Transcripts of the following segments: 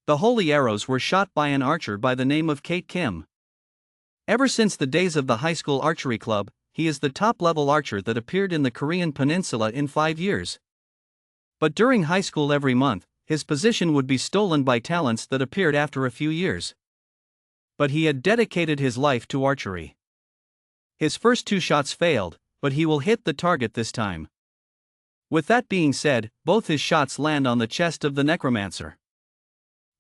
The holy arrows were shot by an archer by the name of Kate Kim. Ever since the days of the high school archery club, he is the top-level archer that appeared in the Korean peninsula in 5 years. But during high school every month, his position would be stolen by talents that appeared after a few years. But he had dedicated his life to archery. His first 2 shots failed, but he will hit the target this time. With that being said, both his shots land on the chest of the Necromancer.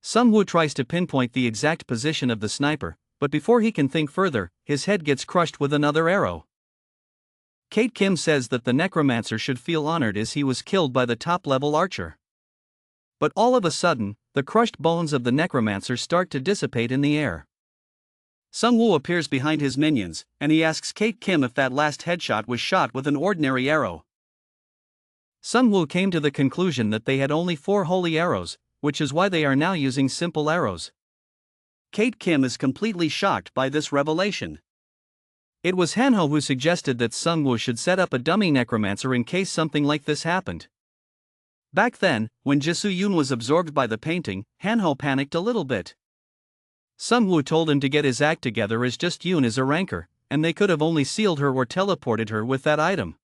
Sung-woo tries to pinpoint the exact position of the sniper, but before he can think further, his head gets crushed with another arrow. Kate Kim says that the Necromancer should feel honored as he was killed by the top-level archer. But all of a sudden, the crushed bones of the Necromancer start to dissipate in the air. Sung-woo appears behind his minions, and he asks Kate Kim if that last headshot was shot with an ordinary arrow. Sung-woo came to the conclusion that they had only 4 holy arrows, which is why they are now using simple arrows. Kate Kim is completely shocked by this revelation. It was Hanho who suggested that Sung-woo should set up a dummy necromancer in case something like this happened. Back then, when Jisoo-yoon was absorbed by the painting, Hanho panicked a little bit. Sung-woo told him to get his act together as just Yoon is a ranker, and they could have only sealed her or teleported her with that item.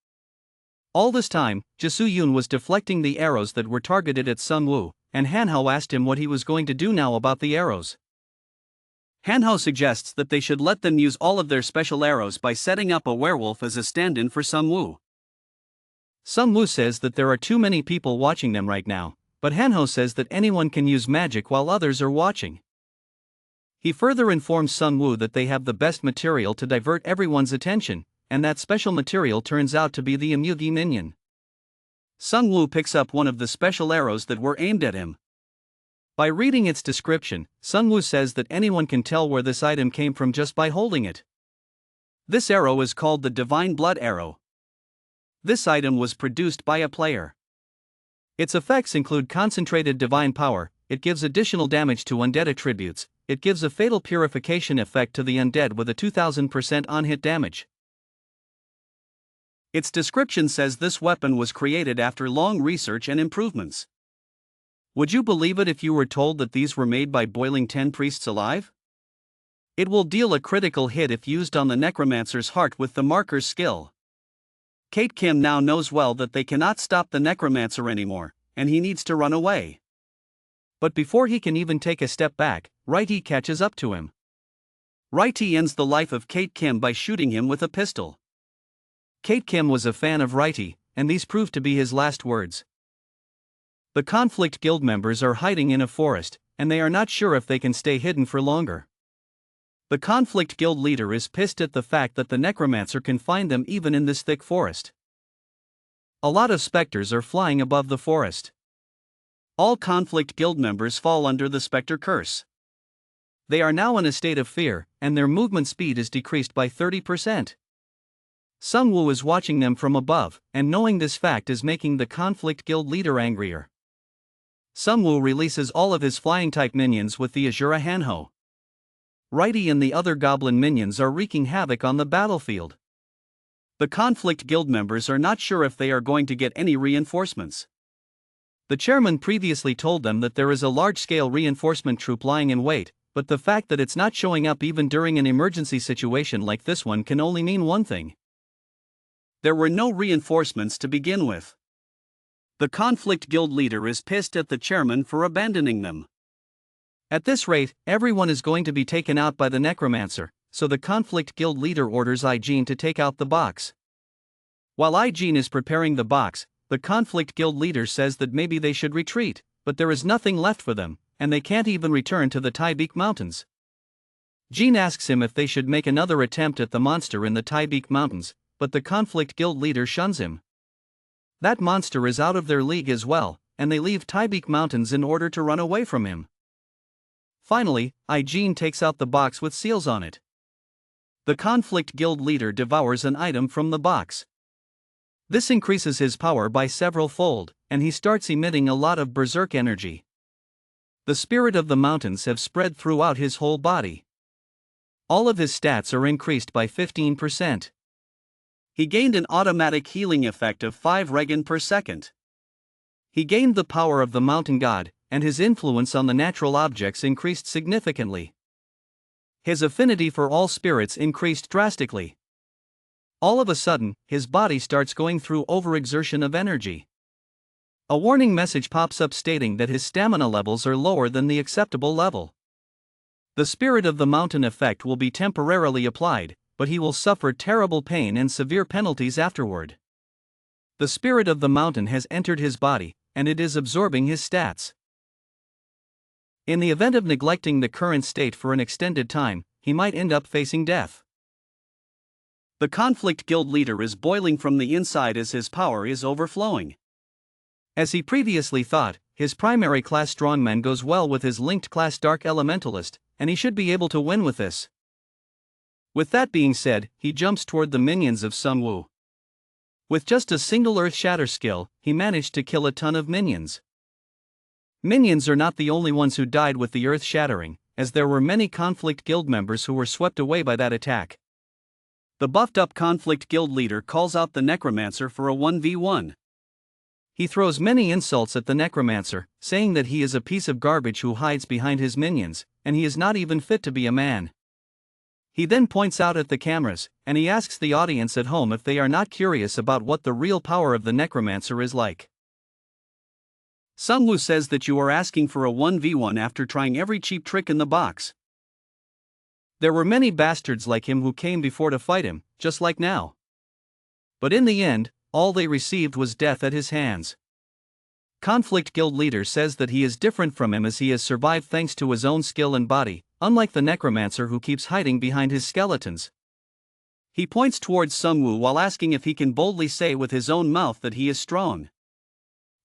All this time, Jisoo-yoon was deflecting the arrows that were targeted at Sung-woo, and Hanho asked him what he was going to do now about the arrows. Hanho suggests that they should let them use all of their special arrows by setting up a werewolf as a stand-in for Sung-woo. Sung-woo says that there are too many people watching them right now, but Hanho says that anyone can use magic while others are watching. He further informs Sung-woo that they have the best material to divert everyone's attention, and that special material turns out to be the Immugi minion. Sung-woo picks up one of the special arrows that were aimed at him. By reading its description, Sung-woo says that anyone can tell where this item came from just by holding it. This arrow is called the Divine Blood Arrow. This item was produced by a player. Its effects include concentrated divine power, it gives additional damage to undead attributes, it gives a fatal purification effect to the undead with a 2000% on-hit damage. Its description says this weapon was created after long research and improvements. Would you believe it if you were told that these were made by boiling 10 priests alive? It will deal a critical hit if used on the Necromancer's heart with the marker's skill. Kate Kim now knows well that they cannot stop the Necromancer anymore, and he needs to run away. But before he can even take a step back, Righty catches up to him. Righty ends the life of Kate Kim by shooting him with a pistol. Kate Kim was a fan of Righty, and these proved to be his last words. The Conflict Guild members are hiding in a forest, and they are not sure if they can stay hidden for longer. The Conflict Guild leader is pissed at the fact that the Necromancer can find them even in this thick forest. A lot of specters are flying above the forest. All Conflict Guild members fall under the Spectre Curse. They are now in a state of fear, and their movement speed is decreased by 30%. Sung-woo is watching them from above, and knowing this fact is making the Conflict Guild leader angrier. Sung-woo releases all of his flying-type minions with the Azura Hanho. Righty and the other goblin minions are wreaking havoc on the battlefield. The Conflict Guild members are not sure if they are going to get any reinforcements. The chairman previously told them that there is a large-scale reinforcement troop lying in wait, but the fact that it's not showing up even during an emergency situation like this one can only mean one thing. There were no reinforcements to begin with. The Conflict Guild leader is pissed at the chairman for abandoning them. At this rate, everyone is going to be taken out by the Necromancer, so the Conflict Guild leader orders Ijin to take out the box. While Ijin is preparing the box, the Conflict Guild leader says that maybe they should retreat, but there is nothing left for them, and they can't even return to the Taebeek Mountains. Jin asks him if they should make another attempt at the monster in the Taebeek Mountains, but the Conflict Guild leader shuns him. That monster is out of their league as well, and they leave Taebeek Mountains in order to run away from him. Finally, Ijin takes out the box with seals on it. The Conflict Guild leader devours an item from the box. This increases his power by several fold, and he starts emitting a lot of berserk energy. The spirit of the mountains have spread throughout his whole body. All of his stats are increased by 15%. He gained an automatic healing effect of 5 regen per second. He gained the power of the mountain god, and his influence on the natural objects increased significantly. His affinity for all spirits increased drastically. All of a sudden, his body starts going through overexertion of energy. A warning message pops up stating that his stamina levels are lower than the acceptable level. The spirit of the mountain effect will be temporarily applied, but he will suffer terrible pain and severe penalties afterward. The spirit of the mountain has entered his body, and it is absorbing his stats. In the event of neglecting the current state for an extended time, he might end up facing death. The conflict guild leader is boiling from the inside as his power is overflowing. As he previously thought, his primary class strongman goes well with his linked class dark elementalist, and he should be able to win with this. With that being said, he jumps toward the minions of Sun Wu. With just a single Earth Shatter skill, he managed to kill a ton of minions. Minions are not the only ones who died with the Earth Shattering, as there were many conflict guild members who were swept away by that attack. The buffed-up conflict guild leader calls out the Necromancer for a 1v1. He throws many insults at the Necromancer, saying that he is a piece of garbage who hides behind his minions, and he is not even fit to be a man. He then points out at the cameras, and he asks the audience at home if they are not curious about what the real power of the Necromancer is like. Sun Wu says that you are asking for a 1v1 after trying every cheap trick in the box. There were many bastards like him who came before to fight him, just like now. But in the end, all they received was death at his hands. Conflict Guild leader says that he is different from him as he has survived thanks to his own skill and body, unlike the Necromancer who keeps hiding behind his skeletons. He points towards Sun Wu while asking if he can boldly say with his own mouth that he is strong.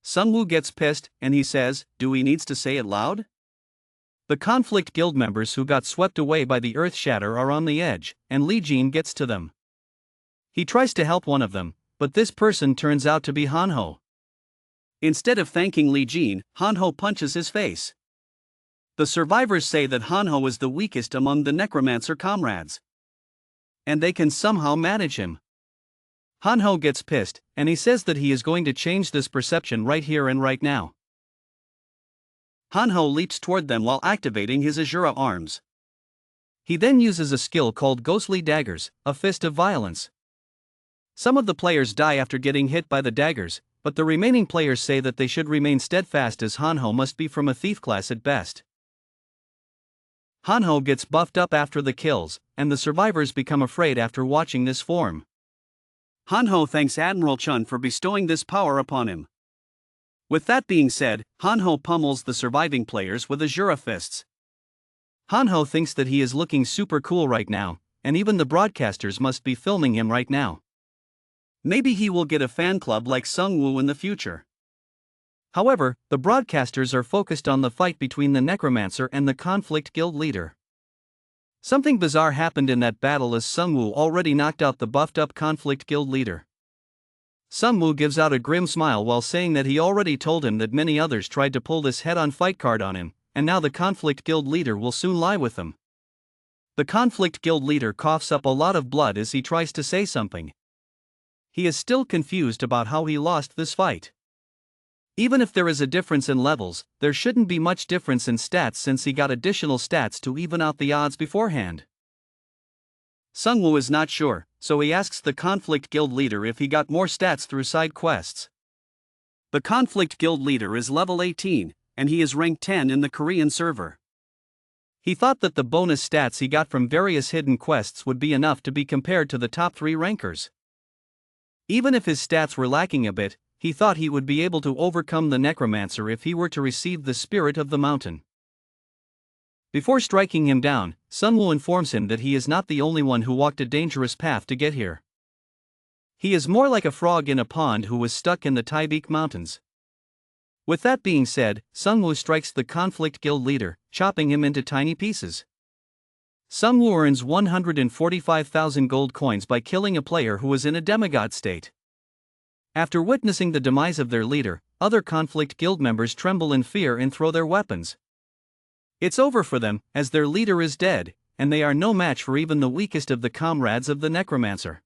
Sun Wu gets pissed, and he says, "Do he needs to say it loud?" The conflict guild members who got swept away by the Earth Shatter are on the edge, and Li Jin gets to them. He tries to help one of them, but this person turns out to be Hanho. Instead of thanking Li Jin, Hanho punches his face. The survivors say that Hanho is the weakest among the Necromancer comrades, and they can somehow manage him. Hanho gets pissed, and he says that he is going to change this perception right here and right now. Hanho leaps toward them while activating his Azura arms. He then uses a skill called Ghostly Daggers, a fist of violence. Some of the players die after getting hit by the daggers, but the remaining players say that they should remain steadfast as Hanho must be from a thief class at best. Hanho gets buffed up after the kills, and the survivors become afraid after watching this form. Hanho thanks Admiral Chun for bestowing this power upon him. With that being said, Hanho pummels the surviving players with Azura fists. Hanho thinks that he is looking super cool right now, and even the broadcasters must be filming him right now. Maybe he will get a fan club like Sun Wu in the future. However, the broadcasters are focused on the fight between the Necromancer and the conflict guild leader. Something bizarre happened in that battle as Sun Wu already knocked out the buffed-up conflict guild leader. Sun Wu gives out a grim smile while saying that he already told him that many others tried to pull this head-on fight card on him, and now the conflict guild leader will soon lie with them. The conflict guild leader coughs up a lot of blood as he tries to say something. He is still confused about how he lost this fight. Even if there is a difference in levels, there shouldn't be much difference in stats since he got additional stats to even out the odds beforehand. Sun Wu is not sure, so he asks the conflict guild leader if he got more stats through side quests. The conflict guild leader is level 18, and he is ranked 10 in the Korean server. He thought that the bonus stats he got from various hidden quests would be enough to be compared to the top 3 rankers. Even if his stats were lacking a bit, he thought he would be able to overcome the Necromancer if he were to receive the spirit of the mountain. Before striking him down, Sun Wu informs him that he is not the only one who walked a dangerous path to get here. He is more like a frog in a pond who was stuck in the Taibik Mountains. With that being said, Sun Wu strikes the conflict guild leader, chopping him into tiny pieces. Sun Wu earns 145,000 gold coins by killing a player who was in a demigod state. After witnessing the demise of their leader, other conflict guild members tremble in fear and throw their weapons. It's over for them, as their leader is dead, and they are no match for even the weakest of the comrades of the Necromancer.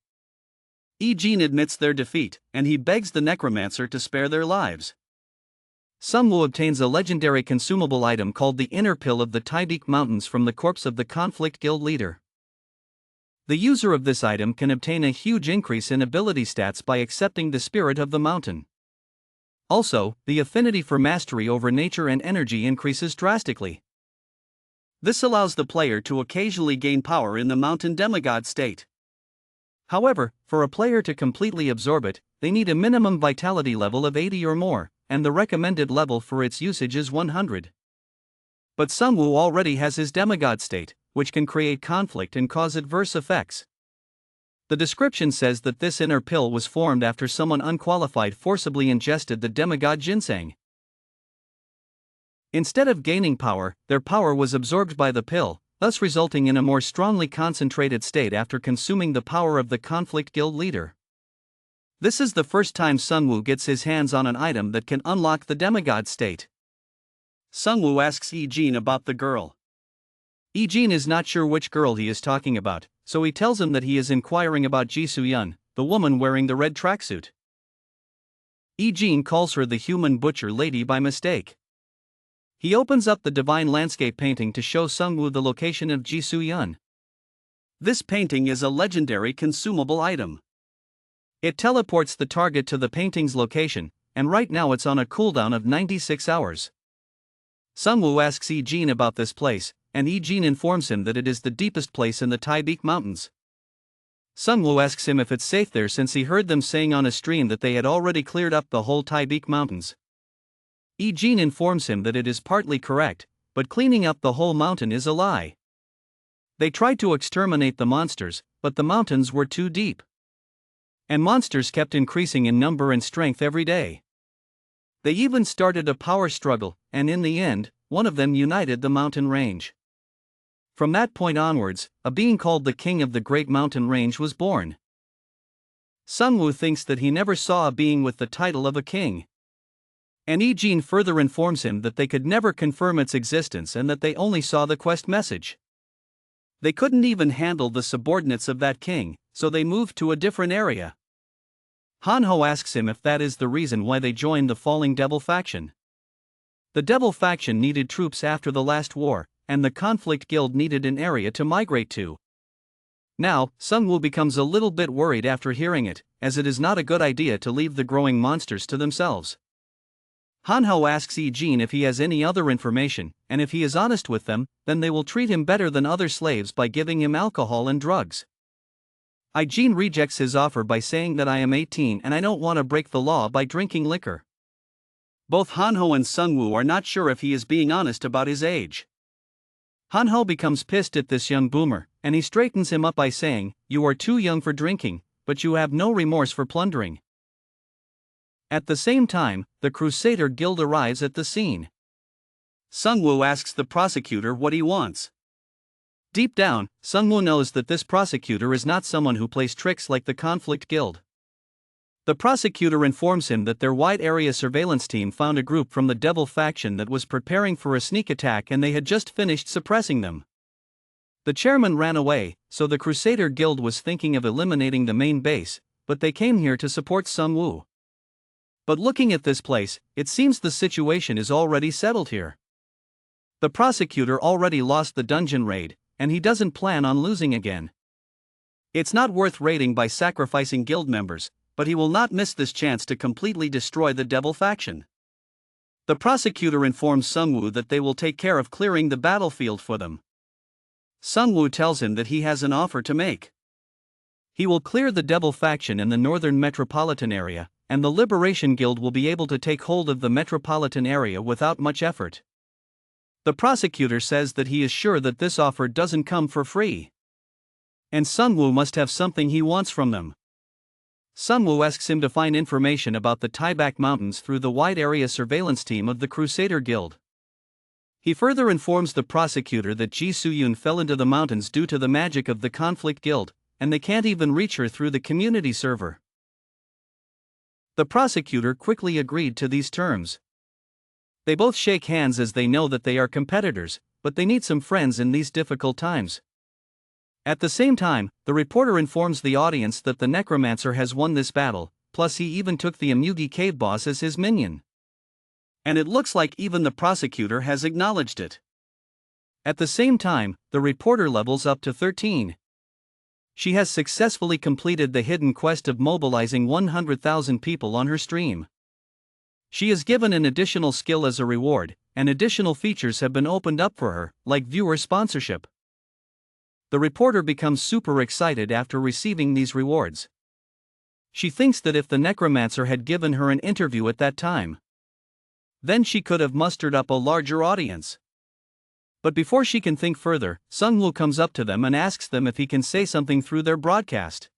Jin admits their defeat, and he begs the Necromancer to spare their lives. Sungwoo obtains a legendary consumable item called the Inner Pill of the Taibik Mountains from the corpse of the Conflict Guild leader. The user of this item can obtain a huge increase in ability stats by accepting the spirit of the mountain. Also, the affinity for mastery over nature and energy increases drastically. This allows the player to occasionally gain power in the mountain demigod state. However, for a player to completely absorb it, they need a minimum vitality level of 80 or more, and the recommended level for its usage is 100. But Sungwoo already has his demigod state, which can create conflict and cause adverse effects. The description says that this inner pill was formed after someone unqualified forcibly ingested the demigod ginseng. Instead of gaining power, their power was absorbed by the pill, thus resulting in a more strongly concentrated state after consuming the power of the Conflict Guild leader. This is the first time Sungwoo gets his hands on an item that can unlock the demigod state. Sungwoo asks Yi-Jin about the girl. Yi-Jin is not sure which girl he is talking about, so he tells him that he is inquiring about Ji-Soo-yeon, the woman wearing the red tracksuit. Yi-Jin calls her the human butcher lady by mistake. He opens up the divine landscape painting to show Sungwoo the location of Ji-Soo-yeon. This painting is a legendary consumable item. It teleports the target to the painting's location, and right now it's on a cooldown of 96 hours. Sungwoo asks Yi-Jin about this place, and Yi-Jin informs him that it is the deepest place in the Taibik Mountains. Sungwoo asks him if it's safe there since he heard them saying on a stream that they had already cleared up the whole Taibik Mountains. Yi-Jin informs him that it is partly correct, but cleaning up the whole mountain is a lie. They tried to exterminate the monsters, but the mountains were too deep. And monsters kept increasing in number and strength every day. They even started a power struggle, and in the end, one of them united the mountain range. From that point onwards, a being called the King of the Great Mountain Range was born. Sungwoo thinks that he never saw a being with the title of a king. And Yi-Jin further informs him that they could never confirm its existence and that they only saw the quest message. They couldn't even handle the subordinates of that king, so they moved to a different area. Hanho asks him if that is the reason why they joined the Falling Devil faction. The Devil faction needed troops after the last war, and the Conflict Guild needed an area to migrate to. Now, Sungwoo becomes a little bit worried after hearing it, as it is not a good idea to leave the growing monsters to themselves. Hanho asks Yi-Jin if he has any other information, and if he is honest with them, then they will treat him better than other slaves by giving him alcohol and drugs. Yi-Jin rejects his offer by saying that I am 18 and I don't want to break the law by drinking liquor. Both Hanho and Sungwoo are not sure if he is being honest about his age. Hanho becomes pissed at this young boomer, and he straightens him up by saying, "You are too young for drinking, but you have no remorse for plundering." At the same time, the Crusader Guild arrives at the scene. Sungwoo asks the prosecutor what he wants. Deep down, Sungwoo knows that this prosecutor is not someone who plays tricks like the Conflict Guild. The prosecutor informs him that their wide area surveillance team found a group from the Devil faction that was preparing for a sneak attack and they had just finished suppressing them. The chairman ran away, so the Crusader Guild was thinking of eliminating the main base, but they came here to support Sungwoo. But looking at this place, it seems the situation is already settled here. The prosecutor already lost the dungeon raid, and he doesn't plan on losing again. It's not worth raiding by sacrificing guild members, but he will not miss this chance to completely destroy the Devil faction. The prosecutor informs Sungwoo that they will take care of clearing the battlefield for them. Sungwoo tells him that he has an offer to make. He will clear the Devil faction in the northern metropolitan area, and the Liberation Guild will be able to take hold of the metropolitan area without much effort. The prosecutor says that he is sure that this offer doesn't come for free. And Sungwoo must have something he wants from them. Sungwoo asks him to find information about the Taibak Mountains through the wide area surveillance team of the Crusader Guild. He further informs the prosecutor that Ji-Soo-yeon fell into the mountains due to the magic of the Conflict Guild, and they can't even reach her through the community server. The prosecutor quickly agreed to these terms. They both shake hands as they know that they are competitors, but they need some friends in these difficult times. At the same time, the reporter informs the audience that the Necromancer has won this battle, plus he even took the Amugi cave boss as his minion. And it looks like even the prosecutor has acknowledged it. At the same time, the reporter levels up to 13. She has successfully completed the hidden quest of mobilizing 100,000 people on her stream. She is given an additional skill as a reward, and additional features have been opened up for her, like viewer sponsorship. The reporter becomes super excited after receiving these rewards. She thinks that if the Necromancer had given her an interview at that time, then she could have mustered up a larger audience. But before she can think further, Sungwoo comes up to them and asks them if he can say something through their broadcast.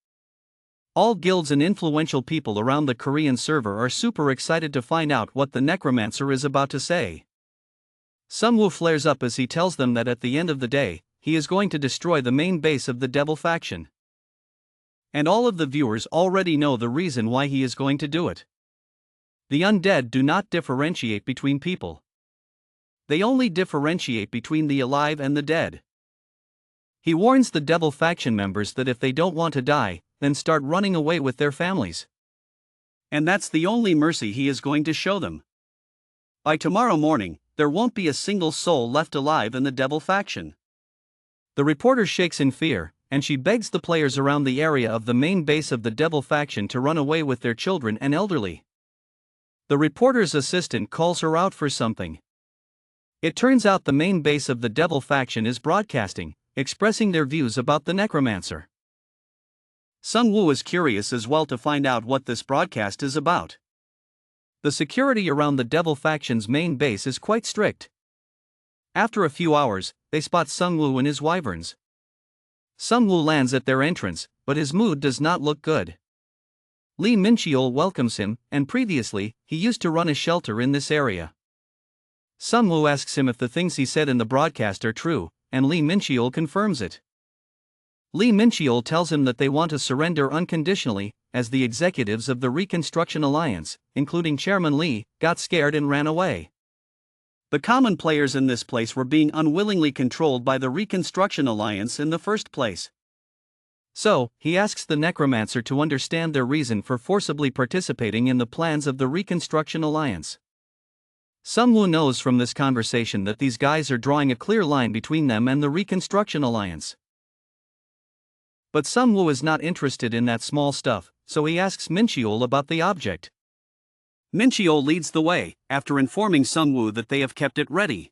All guilds and influential people around the Korean server are super excited to find out what the Necromancer is about to say. Sungwoo flares up as he tells them that at the end of the day, he is going to destroy the main base of the Devil faction. And all of the viewers already know the reason why he is going to do it. The undead do not differentiate between people. They only differentiate between the alive and the dead. He warns the Devil faction members that if they don't want to die, then start running away with their families. And that's the only mercy he is going to show them. By tomorrow morning, there won't be a single soul left alive in the Devil faction. The reporter shakes in fear, and she begs the players around the area of the main base of the Devil faction to run away with their children and elderly. The reporter's assistant calls her out for something. It turns out the main base of the Devil faction is broadcasting, expressing their views about the Necromancer. Sungwoo is curious as well to find out what this broadcast is about. The security around the Devil faction's main base is quite strict. After a few hours, they spot Sungwoo and his wyverns. Sungwoo lands at their entrance, but his mood does not look good. Lee Mincheol welcomes him, and previously, he used to run a shelter in this area. Sungwoo asks him if the things he said in the broadcast are true, and Lee Mincheol confirms it. Lee Mincheol tells him that they want to surrender unconditionally, as the executives of the Reconstruction Alliance, including Chairman Lee, got scared and ran away. The common players in this place were being unwillingly controlled by the Reconstruction Alliance in the first place. So, he asks the Necromancer to understand their reason for forcibly participating in the plans of the Reconstruction Alliance. Sungwoo knows from this conversation that these guys are drawing a clear line between them and the Reconstruction Alliance. But Sungwoo is not interested in that small stuff, so he asks Mincheol about the object. Mincheol leads the way, after informing Sungwoo that they have kept it ready.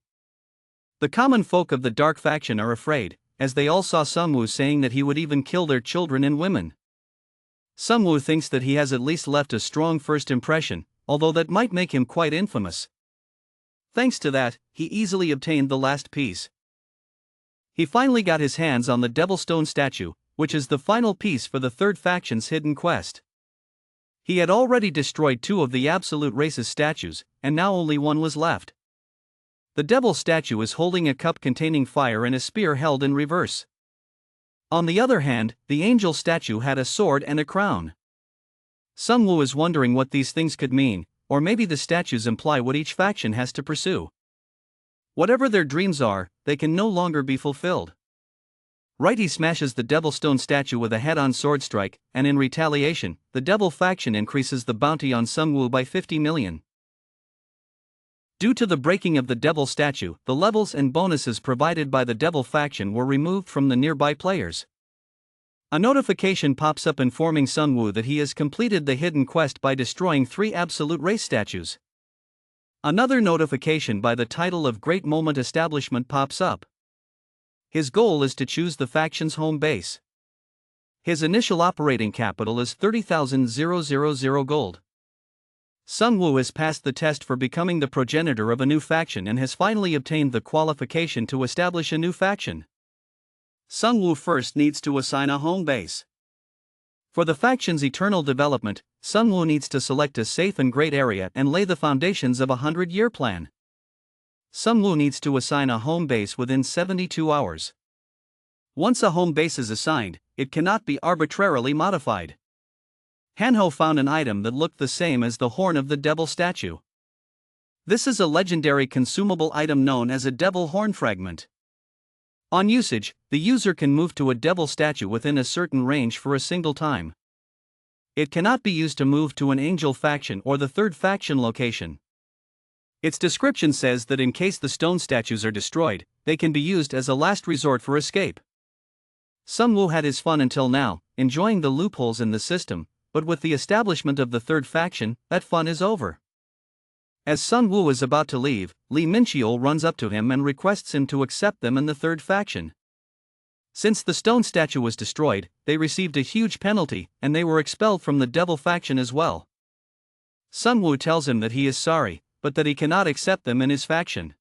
The common folk of the Dark faction are afraid, as they all saw Sungwoo saying that he would even kill their children and women. Sungwoo thinks that he has at least left a strong first impression, although that might make him quite infamous. Thanks to that, he easily obtained the last piece. He finally got his hands on the Devil Stone statue, which is the final piece for the third faction's hidden quest. He had already destroyed 2 of the Absolute Race's statues, and now only 1 was left. The Devil statue is holding a cup containing fire and a spear held in reverse. On the other hand, the Angel statue had a sword and a crown. Sungwoo is wondering what these things could mean, or maybe the statues imply what each faction has to pursue. Whatever their dreams are, they can no longer be fulfilled. Right, he smashes the Devil Stone statue with a head-on sword strike, and in retaliation, the Devil faction increases the bounty on Sungwoo by 50 million. Due to the breaking of the Devil statue, the levels and bonuses provided by the Devil faction were removed from the nearby players. A notification pops up informing Sungwoo that he has completed the hidden quest by destroying 3 Absolute Race statues. Another notification by the title of Great Moment Establishment pops up. His goal is to choose the faction's home base. His initial operating capital is 30,000 gold. Sungwoo has passed the test for becoming the progenitor of a new faction and has finally obtained the qualification to establish a new faction. Sungwoo first needs to assign a home base. For the faction's eternal development, Sungwoo needs to select a safe and great area and lay the foundations of a 100-year plan. Sungwoo needs to assign a home base within 72 hours. Once a home base is assigned, it cannot be arbitrarily modified. Hanho found an item that looked the same as the horn of the Devil statue. This is a legendary consumable item known as a Devil Horn Fragment. On usage, the user can move to a Devil statue within a certain range for a single time. It cannot be used to move to an Angel faction or the third faction location. Its description says that in case the stone statues are destroyed, they can be used as a last resort for escape. Sung Woo had his fun until now, enjoying the loopholes in the system, but with the establishment of the third faction, that fun is over. As Sung Woo is about to leave, Lee Min-cheol runs up to him and requests him to accept them in the third faction. Since the stone statue was destroyed, they received a huge penalty, and they were expelled from the devil faction as well. Sung Woo tells him that he is sorry, but that he cannot accept them in his faction.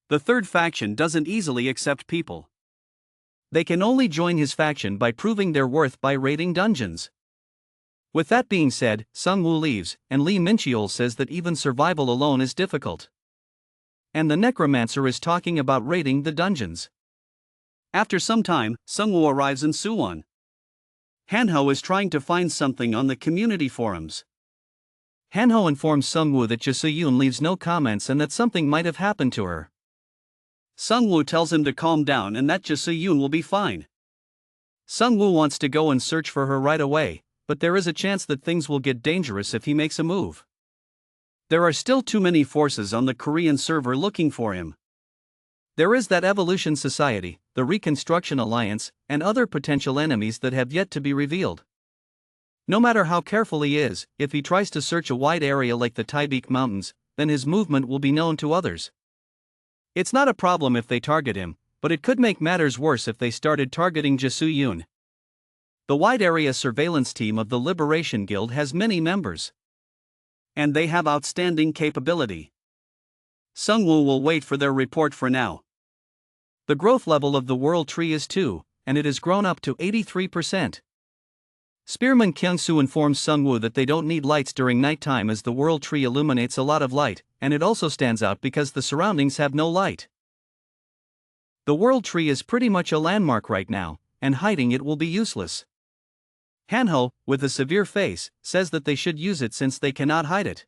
The third faction doesn't easily accept people. They can only join his faction by proving their worth by raiding dungeons. With that being said, Sung Woo leaves, and Lee Min-cheol says that even survival alone is difficult. And the Necromancer is talking about raiding the dungeons. After some time, Sung Woo arrives in Suwon. Hanho is trying to find something on the community forums. Hanho informs Sung Woo that Jisoo-yoon leaves no comments and that something might have happened to her. Sung Woo tells him to calm down and that Jisoo-yoon will be fine. Sung Woo wants to go and search for her right away, but there is a chance that things will get dangerous if he makes a move. There are still too many forces on the Korean server looking for him. There is that Evolution Society, the Reconstruction Alliance, and other potential enemies that have yet to be revealed. No matter how careful he is, if he tries to search a wide area like the Taebaek Mountains, then his movement will be known to others. It's not a problem if they target him, but it could make matters worse if they started targeting Jisoo-yoon. The wide area surveillance team of the Liberation Guild has many members. And they have outstanding capability. Sung Woo will wait for their report for now. The growth level of the World Tree is 2, and it has grown up to 83%. Spearman Kyung-soo informs Sung Woo that they don't need lights during nighttime as the World Tree illuminates a lot of light, and it also stands out because the surroundings have no light. The World Tree is pretty much a landmark right now, and hiding it will be useless. Hanho, with a severe face, says that they should use it since they cannot hide it.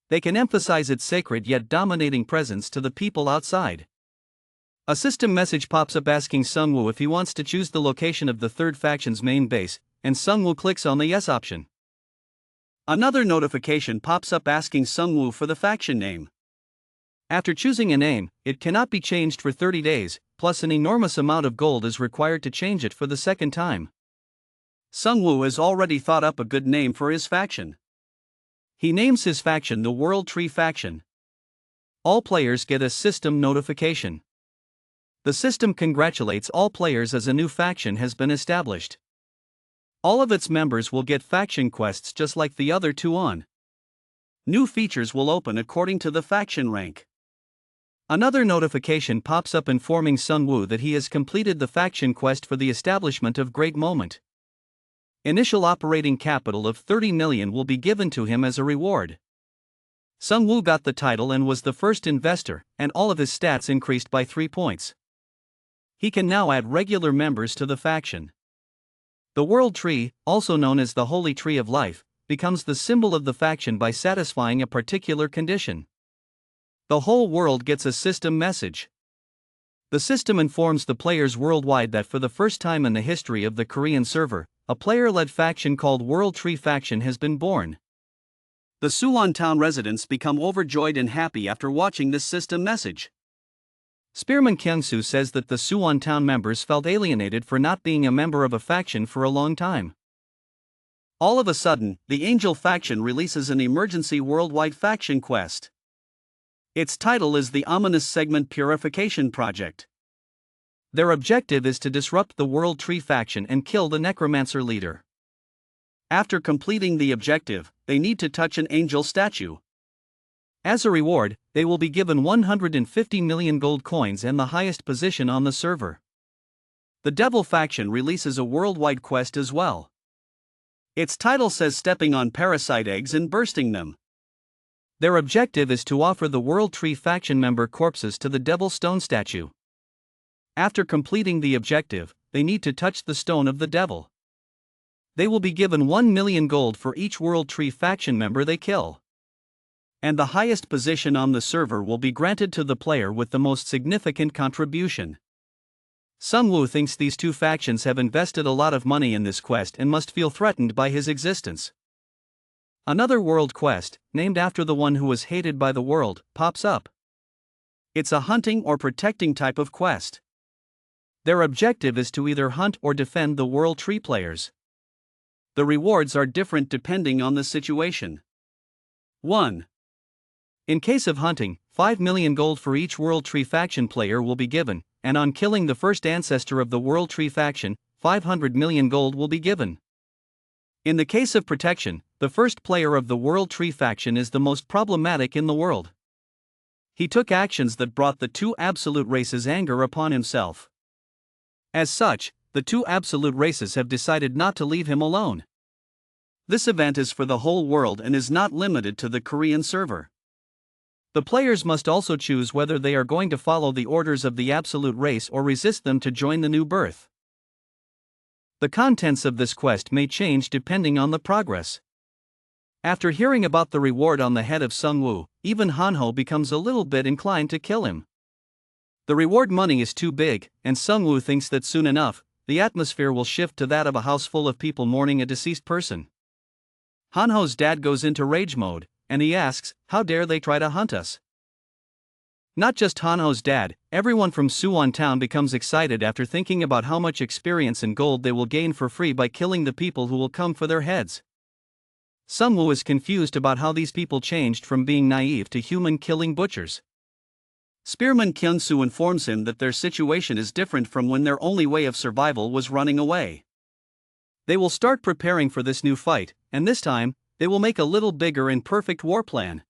They can emphasize its sacred yet dominating presence to the people outside. A system message pops up asking Sung Woo if he wants to choose the location of the third faction's main base, and Sung Woo clicks on the yes option. Another notification pops up asking Sung Woo for the faction name. After choosing a name, it cannot be changed for 30 days, plus an enormous amount of gold is required to change it for the second time. Sung Woo has already thought up a good name for his faction. He names his faction the World Tree Faction. All players get a system notification. The system congratulates all players as a new faction has been established. All of its members will get faction quests just like the other two on. New features will open according to the faction rank. Another notification pops up informing Sung Woo that he has completed the faction quest for the establishment of Great Moment. Initial operating capital of 30 million will be given to him as a reward. Sung Woo got the title and was the first investor, and all of his stats increased by 3 points. He can now add regular members to the faction. The World Tree, also known as the Holy Tree of Life, becomes the symbol of the faction by satisfying a particular condition. The whole world gets a system message. The system informs the players worldwide that for the first time in the history of the Korean server, a player-led faction called World Tree Faction has been born. The Suwon town residents become overjoyed and happy after watching this system message. Spearman Kyung-soo says that the Suwon town members felt alienated for not being a member of a faction for a long time. All of a sudden, the Angel faction releases an emergency worldwide faction quest. Its title is the Ominous Segment Purification Project. Their objective is to disrupt the World Tree faction and kill the Necromancer leader. After completing the objective, they need to touch an angel statue. As a reward, they will be given 150 million gold coins and the highest position on the server. The Devil faction releases a worldwide quest as well. Its title says stepping on parasite eggs and bursting them. Their objective is to offer the World Tree faction member corpses to the Devil Stone statue. After completing the objective, they need to touch the stone of the devil. They will be given 1 million gold for each World Tree faction member they kill. And the highest position on the server will be granted to the player with the most significant contribution. Sung Woo thinks these two factions have invested a lot of money in this quest and must feel threatened by his existence. Another world quest, named after the one who was hated by the world, pops up. It's a hunting or protecting type of quest. Their objective is to either hunt or defend the World Tree players. The rewards are different depending on the situation. 1. In case of hunting, 5 million gold for each World Tree faction player will be given, and on killing the first ancestor of the World Tree faction, 500 million gold will be given. In the case of protection, the first player of the World Tree faction is the most problematic in the world. He took actions that brought the two absolute races anger upon himself. As such, the two absolute races have decided not to leave him alone. This event is for the whole world and is not limited to the Korean server. The players must also choose whether they are going to follow the orders of the absolute race or resist them to join the new birth. The contents of this quest may change depending on the progress. After hearing about the reward on the head of Sungwoo, even Hanho becomes a little bit inclined to kill him. The reward money is too big, and Sungwoo thinks that soon enough, the atmosphere will shift to that of a house full of people mourning a deceased person. Hanho's dad goes into rage mode, and he asks, how dare they try to hunt us? Not just Hanho's dad, everyone from Suwon town becomes excited after thinking about how much experience and gold they will gain for free by killing the people who will come for their heads. Sungwoo is confused about how these people changed from being naive to human-killing butchers. Spearman Kyung-soo informs him that their situation is different from when their only way of survival was running away. They will start preparing for this new fight, and this time, they will make a little bigger and perfect war plan.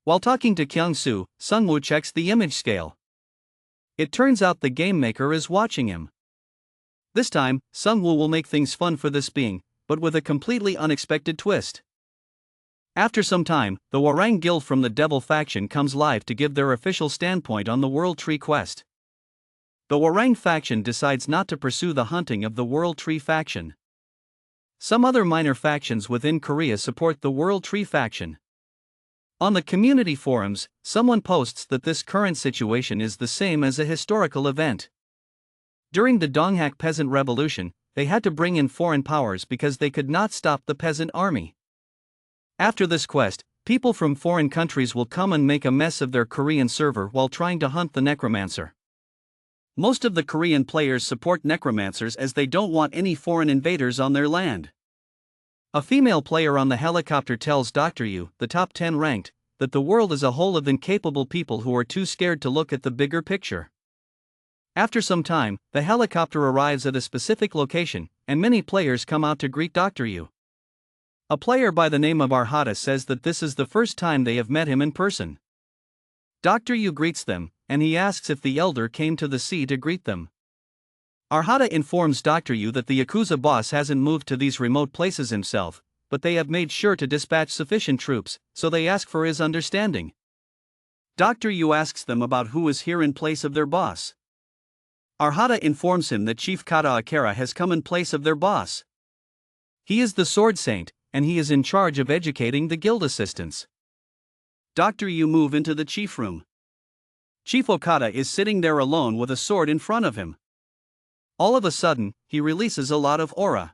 While talking to Kyung-soo, Sungwoo checks the image scale. It turns out the game maker is watching him. This time, Sungwoo will make things fun for this being, but with a completely unexpected twist. After some time, the Warang Guild from the Devil faction comes live to give their official standpoint on the World Tree quest. The Warang faction decides not to pursue the hunting of the World Tree faction. Some other minor factions within Korea support the World Tree faction. On the community forums, someone posts that this current situation is the same as a historical event. During the Donghak Peasant Revolution, they had to bring in foreign powers because they could not stop the peasant army. After this quest, people from foreign countries will come and make a mess of their Korean server while trying to hunt the Necromancer. Most of the Korean players support Necromancers as they don't want any foreign invaders on their land. A female player on the helicopter tells Dr. Yu, the top 10 ranked, that the world is a whole of incapable people who are too scared to look at the bigger picture. After some time, the helicopter arrives at a specific location, and many players come out to greet Dr. Yu. A player by the name of Arhata says that this is the first time they have met him in person. Dr. Yu greets them, and he asks if the elder came to the sea to greet them. Arhata informs Dr. Yu that the Yakuza boss hasn't moved to these remote places himself, but they have made sure to dispatch sufficient troops, so they ask for his understanding. Dr. Yu asks them about who is here in place of their boss. Arhata informs him that Chief Kata Akira has come in place of their boss. He is the Sword Saint, and he is in charge of educating the guild assistants. Dr. Yu move into the chief room. Chief Okada is sitting there alone with a sword in front of him. All of a sudden, he releases a lot of aura.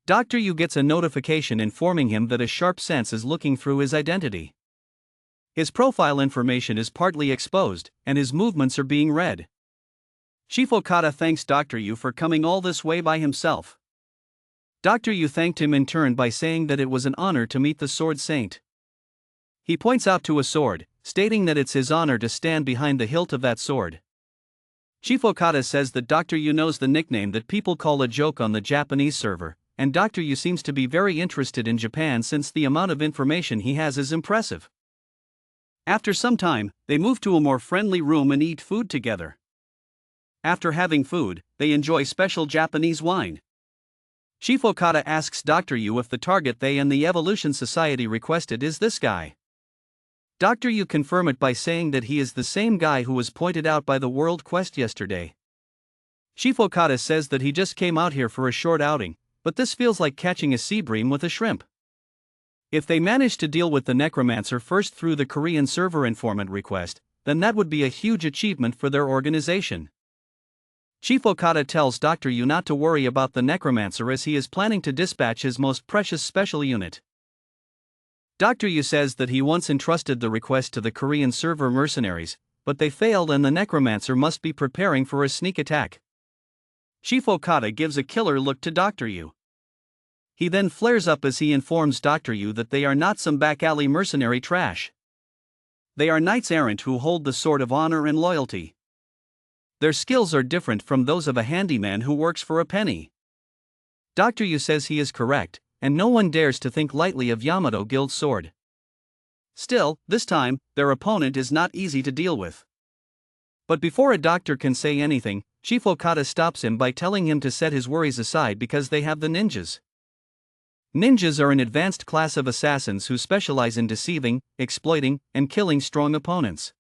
Dr. Yu gets a notification informing him that a sharp sense is looking through his identity. His profile information is partly exposed, and his movements are being read. Chief Okada thanks Dr. Yu for coming all this way by himself. Dr. Yu thanked him in turn by saying that it was an honor to meet the Sword Saint. He points out to a sword, stating that it's his honor to stand behind the hilt of that sword. Chief Okada says that Dr. Yu knows the nickname that people call a joke on the Japanese server, and Dr. Yu seems to be very interested in Japan since the amount of information he has is impressive. After some time, they move to a more friendly room and eat food together. After having food, they enjoy special Japanese wine. Chief Okada asks Dr. Yu if the target they and the Evolution Society requested is this guy. Dr. Yu confirms it by saying that he is the same guy who was pointed out by the World Quest yesterday. Chief Okada says that he just came out here for a short outing, but this feels like catching a sea bream with a shrimp. If they manage to deal with the Necromancer first through the Korean server informant request, then that would be a huge achievement for their organization. Chief Okada tells Dr. Yu not to worry about the Necromancer as he is planning to dispatch his most precious special unit. Dr. Yu says that he once entrusted the request to the Korean server mercenaries, but they failed and the Necromancer must be preparing for a sneak attack. Chief Okada gives a killer look to Dr. Yu. He then flares up as he informs Dr. Yu that they are not some back alley mercenary trash. They are knights errant who hold the sword of honor and loyalty. Their skills are different from those of a handyman who works for a penny. Dr. Yu says he is correct, and no one dares to think lightly of Yamato Guild's sword. Still, this time, their opponent is not easy to deal with. But before a doctor can say anything, Chief Okada stops him by telling him to set his worries aside because they have the ninjas. Ninjas are an advanced class of assassins who specialize in deceiving, exploiting, and killing strong opponents.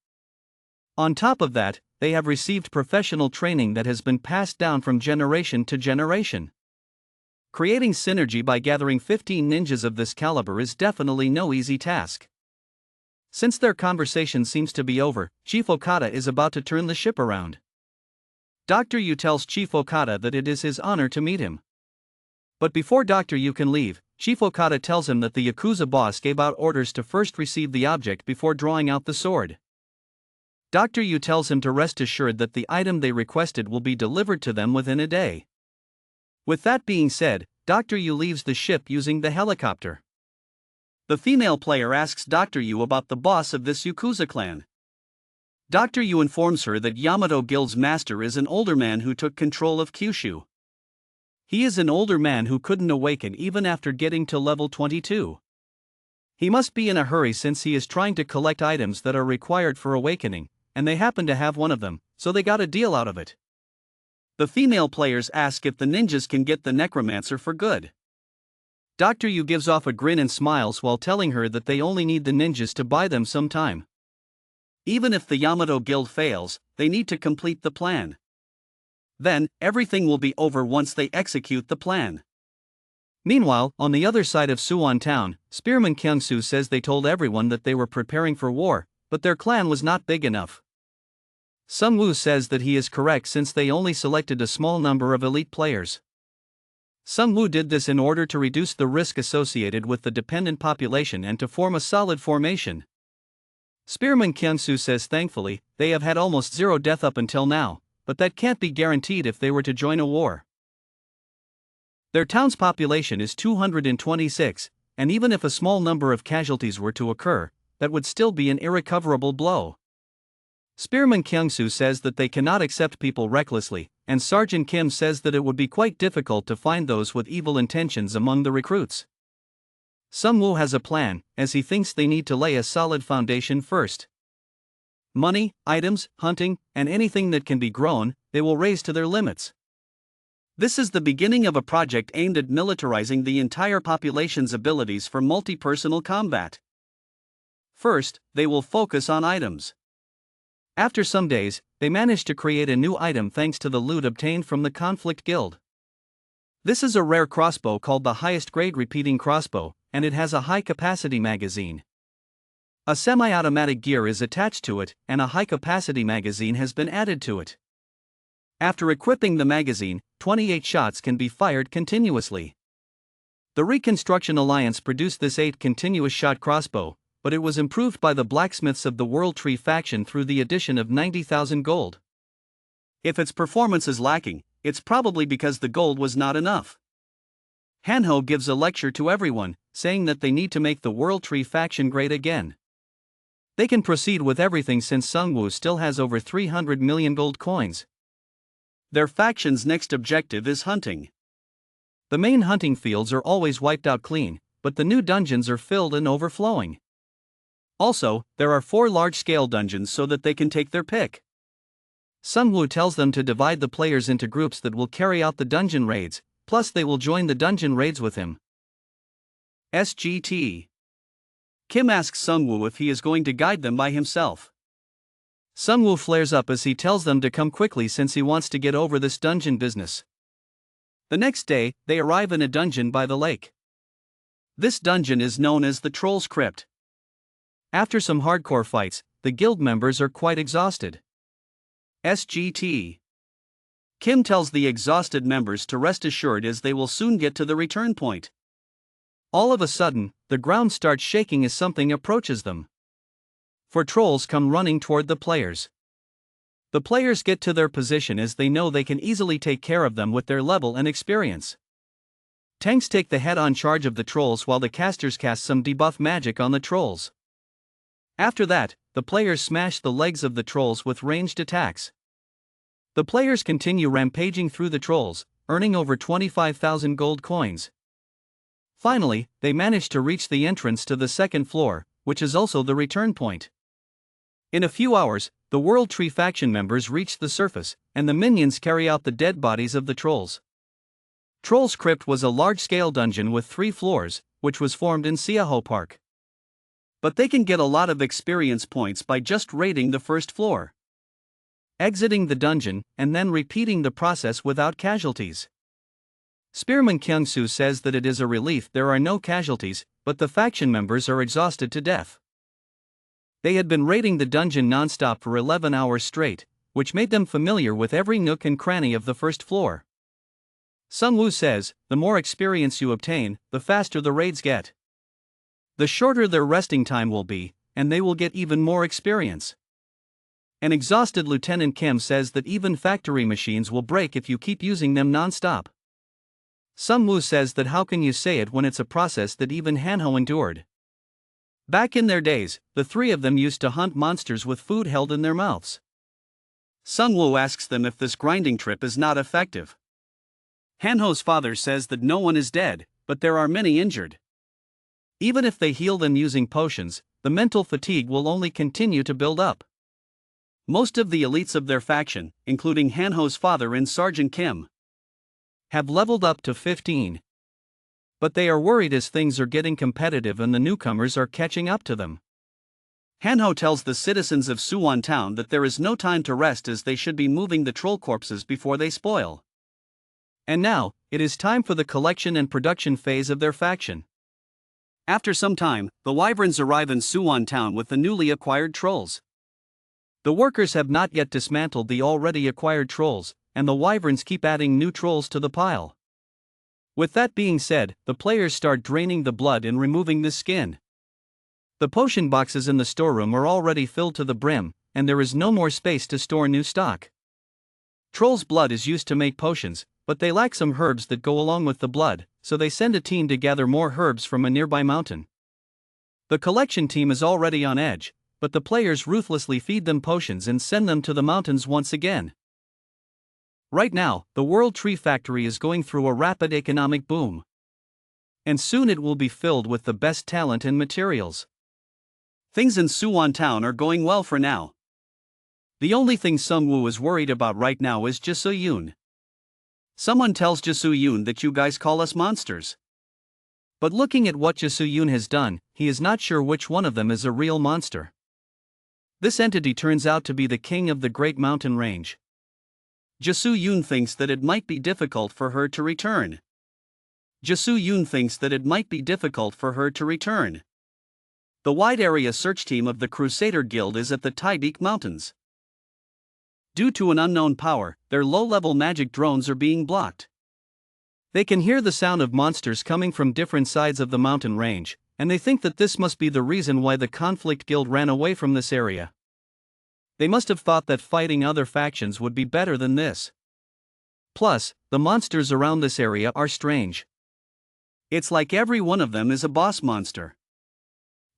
On top of that, they have received professional training that has been passed down from generation to generation. Creating synergy by gathering 15 ninjas of this caliber is definitely no easy task. Since their conversation seems to be over, Chief Okada is about to turn the ship around. Dr. Yu tells Chief Okada that it is his honor to meet him. But before Dr. Yu can leave, Chief Okada tells him that the Yakuza boss gave out orders to first receive the object before drawing out the sword. Dr. Yu tells him to rest assured that the item they requested will be delivered to them within a day. With that being said, Dr. Yu leaves the ship using the helicopter. The female player asks Dr. Yu about the boss of this Yakuza clan. Dr. Yu informs her that Yamato Guild's master is an older man who took control of Kyushu. He is an older man who couldn't awaken even after getting to level 22. He must be in a hurry since he is trying to collect items that are required for awakening, and they happen to have one of them, so they got a deal out of it. The female players ask if the ninjas can get the Necromancer for good. Dr. Yu gives off a grin and smiles while telling her that they only need the ninjas to buy them some time. Even if the Yamato Guild fails, they need to complete the plan. Then, everything will be over once they execute the plan. Meanwhile, on the other side of Suwon Town, Spearman Kyungsu says they told everyone that they were preparing for war, but their clan was not big enough. Sung Woo says that he is correct since they only selected a small number of elite players. Sung Woo did this in order to reduce the risk associated with the dependent population and to form a solid formation. Spearman Kyungsu says thankfully, they have had almost zero death up until now, but that can't be guaranteed if they were to join a war. Their town's population is 226, and even if a small number of casualties were to occur, that would still be an irrecoverable blow. Spearman Kyungsu says that they cannot accept people recklessly, and Sergeant Kim says that it would be quite difficult to find those with evil intentions among the recruits. Sung Woo has a plan, as he thinks they need to lay a solid foundation first. Money, items, hunting, and anything that can be grown, they will raise to their limits. This is the beginning of a project aimed at militarizing the entire population's abilities for multi-personal combat. First, they will focus on items. After some days, they manage to create a new item thanks to the loot obtained from the Conflict Guild. This is a rare crossbow called the highest grade repeating crossbow, and it has a high-capacity magazine. A semi-automatic gear is attached to it, and a high-capacity magazine has been added to it. After equipping the magazine, 28 shots can be fired continuously. The Reconstruction Alliance produced this 8 continuous shot crossbow, but it was improved by the blacksmiths of the World Tree faction through the addition of 90,000 gold. If its performance is lacking, it's probably because the gold was not enough. Hanho gives a lecture to everyone, saying that they need to make the World Tree faction great again. They can proceed with everything since Sung Woo still has over 300 million gold coins. Their faction's next objective is hunting. The main hunting fields are always wiped out clean, but the new dungeons are filled and overflowing. Also, there are 4 large-scale dungeons so that they can take their pick. Sung Woo tells them to divide the players into groups that will carry out the dungeon raids, plus they will join the dungeon raids with him. SGT. Kim asks Sung Woo if he is going to guide them by himself. Sung Woo flares up as he tells them to come quickly since he wants to get over this dungeon business. The next day, they arrive in a dungeon by the lake. This dungeon is known as the Troll's Crypt. After some hardcore fights, the guild members are quite exhausted. SGT. Kim tells the exhausted members to rest assured as they will soon get to the return point. All of a sudden, the ground starts shaking as something approaches them. 4 trolls come running toward the players. The players get to their position as they know they can easily take care of them with their level and experience. Tanks take the head-on charge of the trolls while the casters cast some debuff magic on the trolls. After that, the players smash the legs of the trolls with ranged attacks. The players continue rampaging through the trolls, earning over 25,000 gold coins. Finally, they manage to reach the entrance to the second floor, which is also the return point. In a few hours, the World Tree faction members reach the surface, and the minions carry out the dead bodies of the trolls. Troll's Crypt was a large-scale dungeon with 3 floors, which was formed in Siaho Park. But they can get a lot of experience points by just raiding the first floor, exiting the dungeon, and then repeating the process without casualties. Spearman Kyungsu says that it is a relief there are no casualties, but the faction members are exhausted to death. They had been raiding the dungeon non-stop for 11 hours straight, which made them familiar with every nook and cranny of the first floor. Sung Woo says, the more experience you obtain, the faster the raids get. The shorter their resting time will be, and they will get even more experience. An exhausted Lieutenant Kim says that even factory machines will break if you keep using them non-stop. Sung Woo says that how can you say it when it's a process that even Hanho endured. Back in their days, the 3 of them used to hunt monsters with food held in their mouths. Sung Woo asks them if this grinding trip is not effective. Hanho's father says that no one is dead, but there are many injured. Even if they heal them using potions, the mental fatigue will only continue to build up. Most of the elites of their faction, including Hanho's father and Sergeant Kim, have leveled up to 15. But they are worried as things are getting competitive and the newcomers are catching up to them. Hanho tells the citizens of Suwon Town that there is no time to rest as they should be moving the troll corpses before they spoil. And now, it is time for the collection and production phase of their faction. After some time, the wyverns arrive in Suwon Town with the newly acquired trolls. The workers have not yet dismantled the already acquired trolls, and the wyverns keep adding new trolls to the pile. With that being said, the players start draining the blood and removing the skin. The potion boxes in the storeroom are already filled to the brim, and there is no more space to store new stock. Troll's blood is used to make potions, but they lack some herbs that go along with the blood, so they send a team to gather more herbs from a nearby mountain. The collection team is already on edge, but the players ruthlessly feed them potions and send them to the mountains once again. Right now, the World Tree Factory is going through a rapid economic boom. And soon it will be filled with the best talent and materials. Things in Suwon Town are going well for now. The only thing Sung Woo is worried about right now is Jisoo Yoon. Someone tells Jisoo Yoon that you guys call us monsters. But looking at what Jisoo Yoon has done, he is not sure which one of them is a real monster. This entity turns out to be the king of the Great Mountain Range. Jisoo Yoon thinks that it might be difficult for her to return. Jisoo Yoon thinks that it might be difficult for her to return. The wide area search team of the Crusader Guild is at the Taibik Mountains. Due to an unknown power, their low-level magic drones are being blocked. They can hear the sound of monsters coming from different sides of the mountain range, and they think that this must be the reason why the Conflict Guild ran away from this area. They must have thought that fighting other factions would be better than this. Plus, the monsters around this area are strange. It's like every one of them is a boss monster.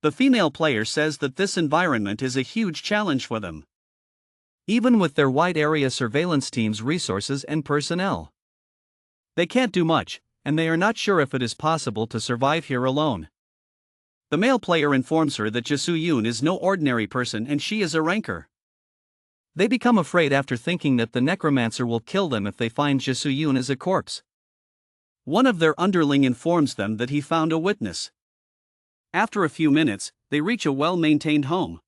The female player says that this environment is a huge challenge for them, even with their wide area surveillance team's resources and personnel. They can't do much, and they are not sure if it is possible to survive here alone. The male player informs her that Jisoo Yoon is no ordinary person and she is a ranker. They become afraid after thinking that the Necromancer will kill them if they find Jisoo Yoon as a corpse. One of their underling informs them that he found a witness. After a few minutes, they reach a well-maintained home.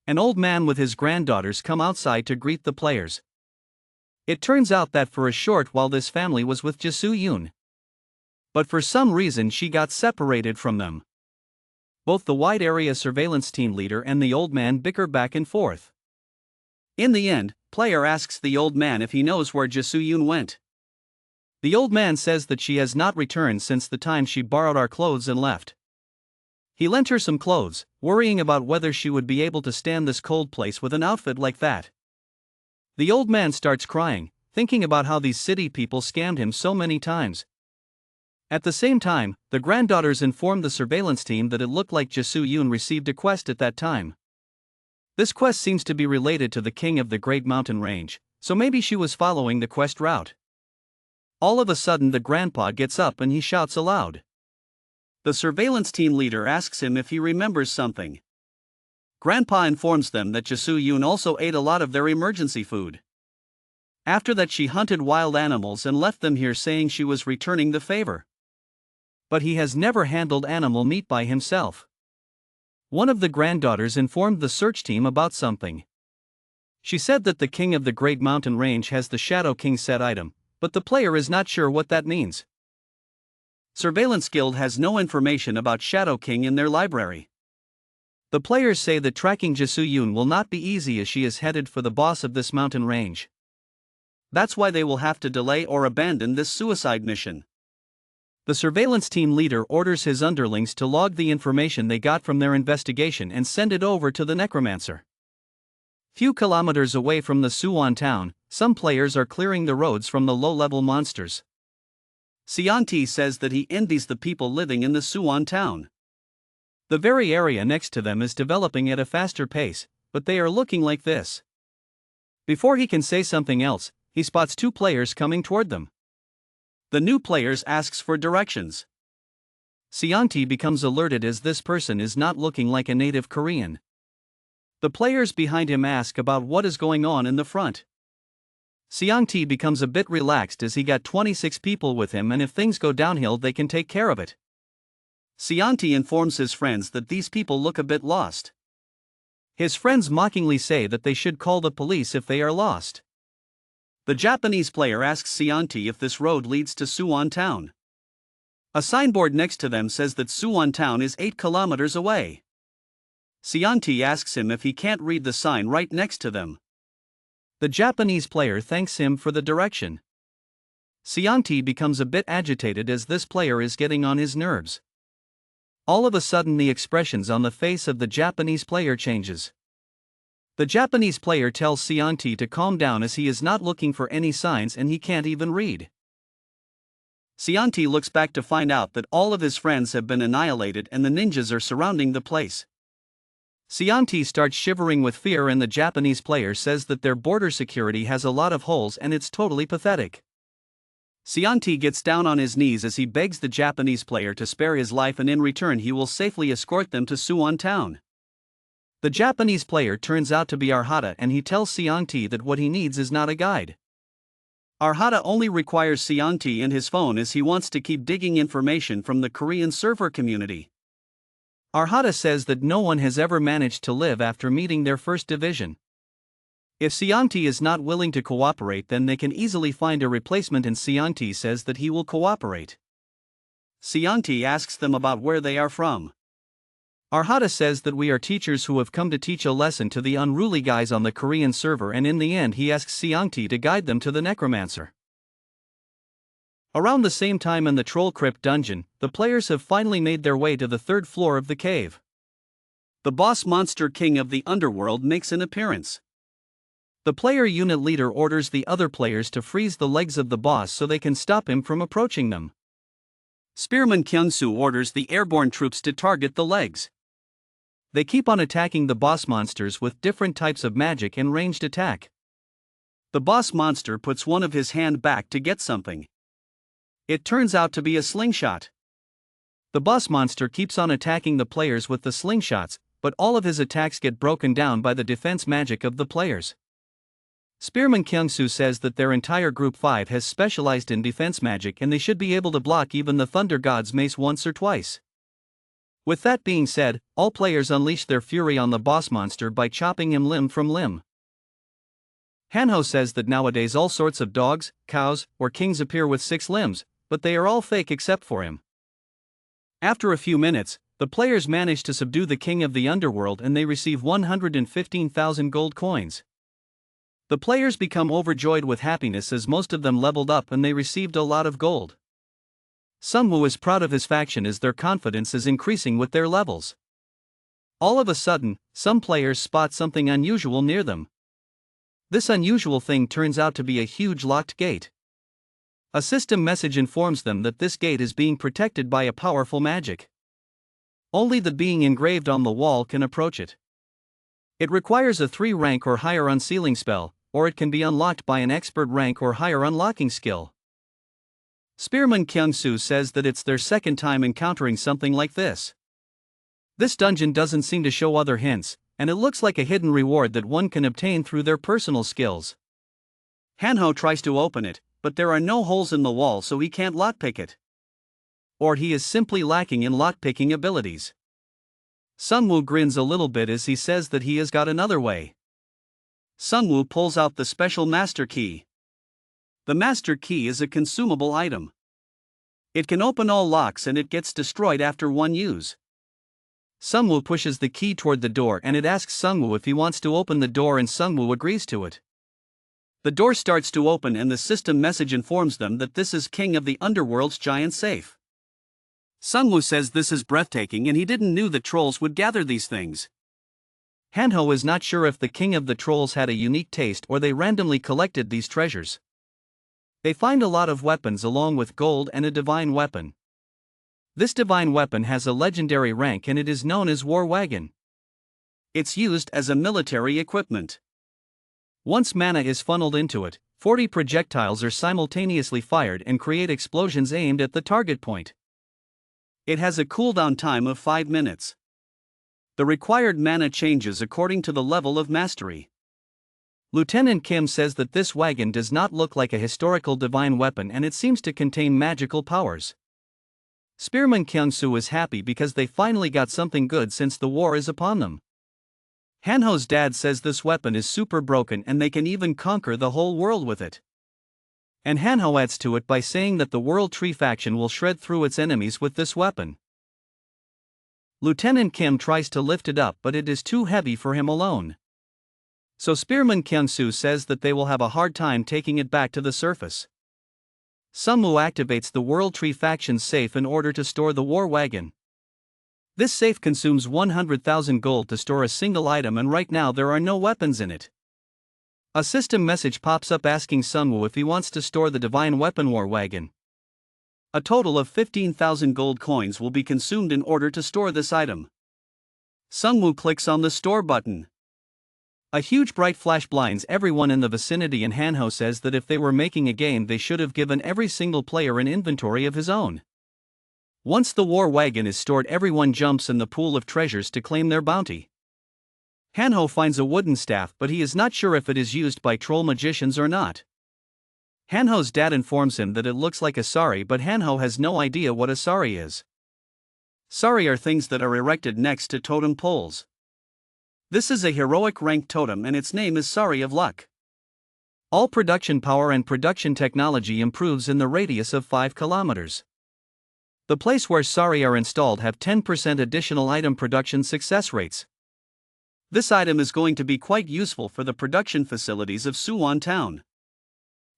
An old man with his granddaughters come outside to greet the players. It turns out that for a short while this family was with Jisoo Yoon. But for some reason she got separated from them. Both the wide area surveillance team leader and the old man bicker back and forth. In the end, player asks the old man if he knows where Jisoo Yoon went. The old man says that she has not returned since the time she borrowed our clothes and left. He lent her some clothes, worrying about whether she would be able to stand this cold place with an outfit like that. The old man starts crying, thinking about how these city people scammed him so many times. At the same time, the granddaughters informed the surveillance team that it looked like Jisoo Yoon received a quest at that time. This quest seems to be related to the king of the Great Mountain Range, so maybe she was following the quest route. All of a sudden the grandpa gets up and he shouts aloud. The surveillance team leader asks him if he remembers something. Grandpa informs them that Jisoo Yoon also ate a lot of their emergency food. After that she hunted wild animals and left them here, saying she was returning the favor. But he has never handled animal meat by himself. One of the granddaughters informed the search team about something. She said that the king of the Great Mountain Range has the Shadow King set item, but the player is not sure what that means. Surveillance Guild has no information about Shadow King in their library. The players say that tracking Jisoo Yoon will not be easy as she is headed for the boss of this mountain range. That's why they will have to delay or abandon this suicide mission. The surveillance team leader orders his underlings to log the information they got from their investigation and send it over to the Necromancer. Few kilometers away from the Suwon town, some players are clearing the roads from the low-level monsters. Seonti says that he envies the people living in the Suwon town. The very area next to them is developing at a faster pace, but they are looking like this. Before he can say something else, he spots two players coming toward them. The new players asks for directions. Seonti becomes alerted as this person is not looking like a native Korean. The players behind him ask about what is going on in the front. Seonti becomes a bit relaxed as he got 26 people with him, and if things go downhill they can take care of it. Seonti informs his friends that these people look a bit lost. His friends mockingly say that they should call the police if they are lost. The Japanese player asks Seonti if this road leads to Suwon town. A signboard next to them says that Suwon town is 8 kilometers away. Seonti asks him if he can't read the sign right next to them. The Japanese player thanks him for the direction. Seonti becomes a bit agitated as this player is getting on his nerves. All of a sudden the expressions on the face of the Japanese player changes. The Japanese player tells Seonti to calm down as he is not looking for any signs and he can't even read. Seonti looks back to find out that all of his friends have been annihilated and the ninjas are surrounding the place. Seonti starts shivering with fear and the Japanese player says that their border security has a lot of holes and it's totally pathetic. Seonti gets down on his knees as he begs the Japanese player to spare his life and in return he will safely escort them to Suwon town. The Japanese player turns out to be Arhata and he tells Seonti that what he needs is not a guide. Arhata only requires Seonti and his phone as he wants to keep digging information from the Korean server community. Arhata says that no one has ever managed to live after meeting their first division. If Seonti is not willing to cooperate then they can easily find a replacement and Seonti says that he will cooperate. Seonti asks them about where they are from. Arhata says that we are teachers who have come to teach a lesson to the unruly guys on the Korean server and in the end he asks Seonti to guide them to the Necromancer. Around the same time in the Troll Crypt dungeon, the players have finally made their way to the 3rd floor of the cave. The boss monster king of the underworld makes an appearance. The player unit leader orders the other players to freeze the legs of the boss so they can stop him from approaching them. Spearman Kyung-soo orders the airborne troops to target the legs. They keep on attacking the boss monsters with different types of magic and ranged attack. The boss monster puts one of his hand back to get something. It turns out to be a slingshot. The boss monster keeps on attacking the players with the slingshots, but all of his attacks get broken down by the defense magic of the players. Spearman Kyung-soo says that their entire Group 5 has specialized in defense magic and they should be able to block even the Thunder God's mace once or twice. With that being said, all players unleash their fury on the boss monster by chopping him limb from limb. Hanho says that nowadays all sorts of dogs, cows, or kings appear with 6 limbs, but they are all fake except for him. After a few minutes, the players manage to subdue the king of the underworld and they receive 115,000 gold coins. The players become overjoyed with happiness as most of them leveled up and they received a lot of gold. Sunwoo is proud of his faction as their confidence is increasing with their levels. All of a sudden, some players spot something unusual near them. This unusual thing turns out to be a huge locked gate. A system message informs them that this gate is being protected by a powerful magic. Only the being engraved on the wall can approach it. It requires a 3 rank or higher unsealing spell, or it can be unlocked by an expert rank or higher unlocking skill. Spearman Kyung-soo says that it's their second time encountering something like this. This dungeon doesn't seem to show other hints, and it looks like a hidden reward that one can obtain through their personal skills. Hanho tries to open it, but there are no holes in the wall so he can't lockpick it. Or he is simply lacking in lockpicking abilities. Sunwoo grins a little bit as he says that he has got another way. Sunwoo pulls out the special master key. The master key is a consumable item. It can open all locks and it gets destroyed after one use. Sunwoo pushes the key toward the door and it asks Sunwoo if he wants to open the door and Sunwoo agrees to it. The door starts to open and the system message informs them that this is King of the Underworld's giant safe. Sunwoo says this is breathtaking and he didn't know that trolls would gather these things. Hanho is not sure if the king of the trolls had a unique taste or they randomly collected these treasures. They find a lot of weapons along with gold and a divine weapon. This divine weapon has a legendary rank and it is known as War Wagon. It's used as a military equipment. Once mana is funneled into it, 40 projectiles are simultaneously fired and create explosions aimed at the target point. It has a cooldown time of 5 minutes. The required mana changes according to the level of mastery. Lieutenant Kim says that this wagon does not look like a historical divine weapon and it seems to contain magical powers. Spearman Kyung-soo is happy because they finally got something good since the war is upon them. Hanho's dad says this weapon is super broken and they can even conquer the whole world with it. And Hanho adds to it by saying that the World Tree faction will shred through its enemies with this weapon. Lieutenant Kim tries to lift it up but it is too heavy for him alone. So Spearman Kyung-soo says that they will have a hard time taking it back to the surface. Sunwoo activates the World Tree faction's safe in order to store the war wagon. This safe consumes 100,000 gold to store a single item and right now there are no weapons in it. A system message pops up asking Sunwoo if he wants to store the divine weapon war wagon. A total of 15,000 gold coins will be consumed in order to store this item. Sunwoo clicks on the store button. A huge bright flash blinds everyone in the vicinity and Hanho says that if they were making a game they should have given every single player an inventory of his own. Once the war wagon is stored everyone jumps in the pool of treasures to claim their bounty. Hanho finds a wooden staff but he is not sure if it is used by troll magicians or not. Hanho's dad informs him that it looks like a sari but Hanho has no idea what a sari is. Sari are things that are erected next to totem poles. This is a heroic rank totem and its name is Sari of Luck. All production power and production technology improves in the radius of 5 kilometers. The place where Sari are installed have 10% additional item production success rates. This item is going to be quite useful for the production facilities of Suwon Town.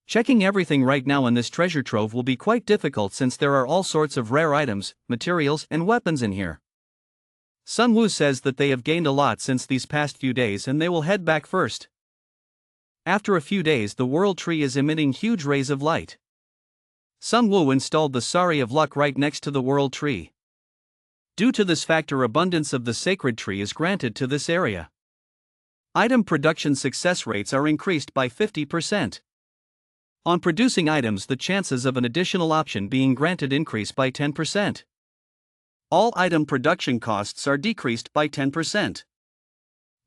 Checking everything right now in this treasure trove will be quite difficult since there are all sorts of rare items, materials, and weapons in here. Sunwoo says that they have gained a lot since these past few days and they will head back first. After a few days the World Tree is emitting huge rays of light. Sunwoo installed the Sari of Luck right next to the World Tree. Due to this factor abundance of the sacred tree is granted to this area. Item production success rates are increased by 50%. On producing items the chances of an additional option being granted increase by 10%. All item production costs are decreased by 10%.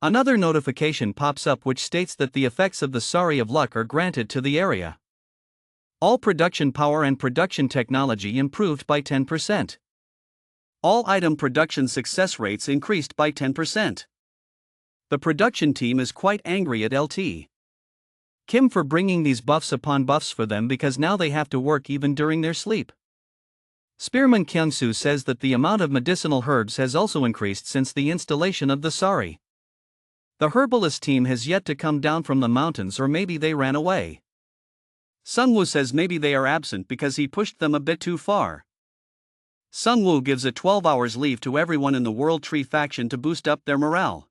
Another notification pops up which states that the effects of the Sari of Luck are granted to the area. All production power and production technology improved by 10%. All item production success rates increased by 10%. The production team is quite angry at LT Kim for bringing these buffs upon buffs for them because now they have to work even during their sleep. Spearman Kyung-soo says that the amount of medicinal herbs has also increased since the installation of the Sari. The herbalist team has yet to come down from the mountains, or maybe they ran away. Sungwoo says maybe they are absent because he pushed them a bit too far. Sungwoo gives a 12 hours leave to everyone in the World Tree faction to boost up their morale.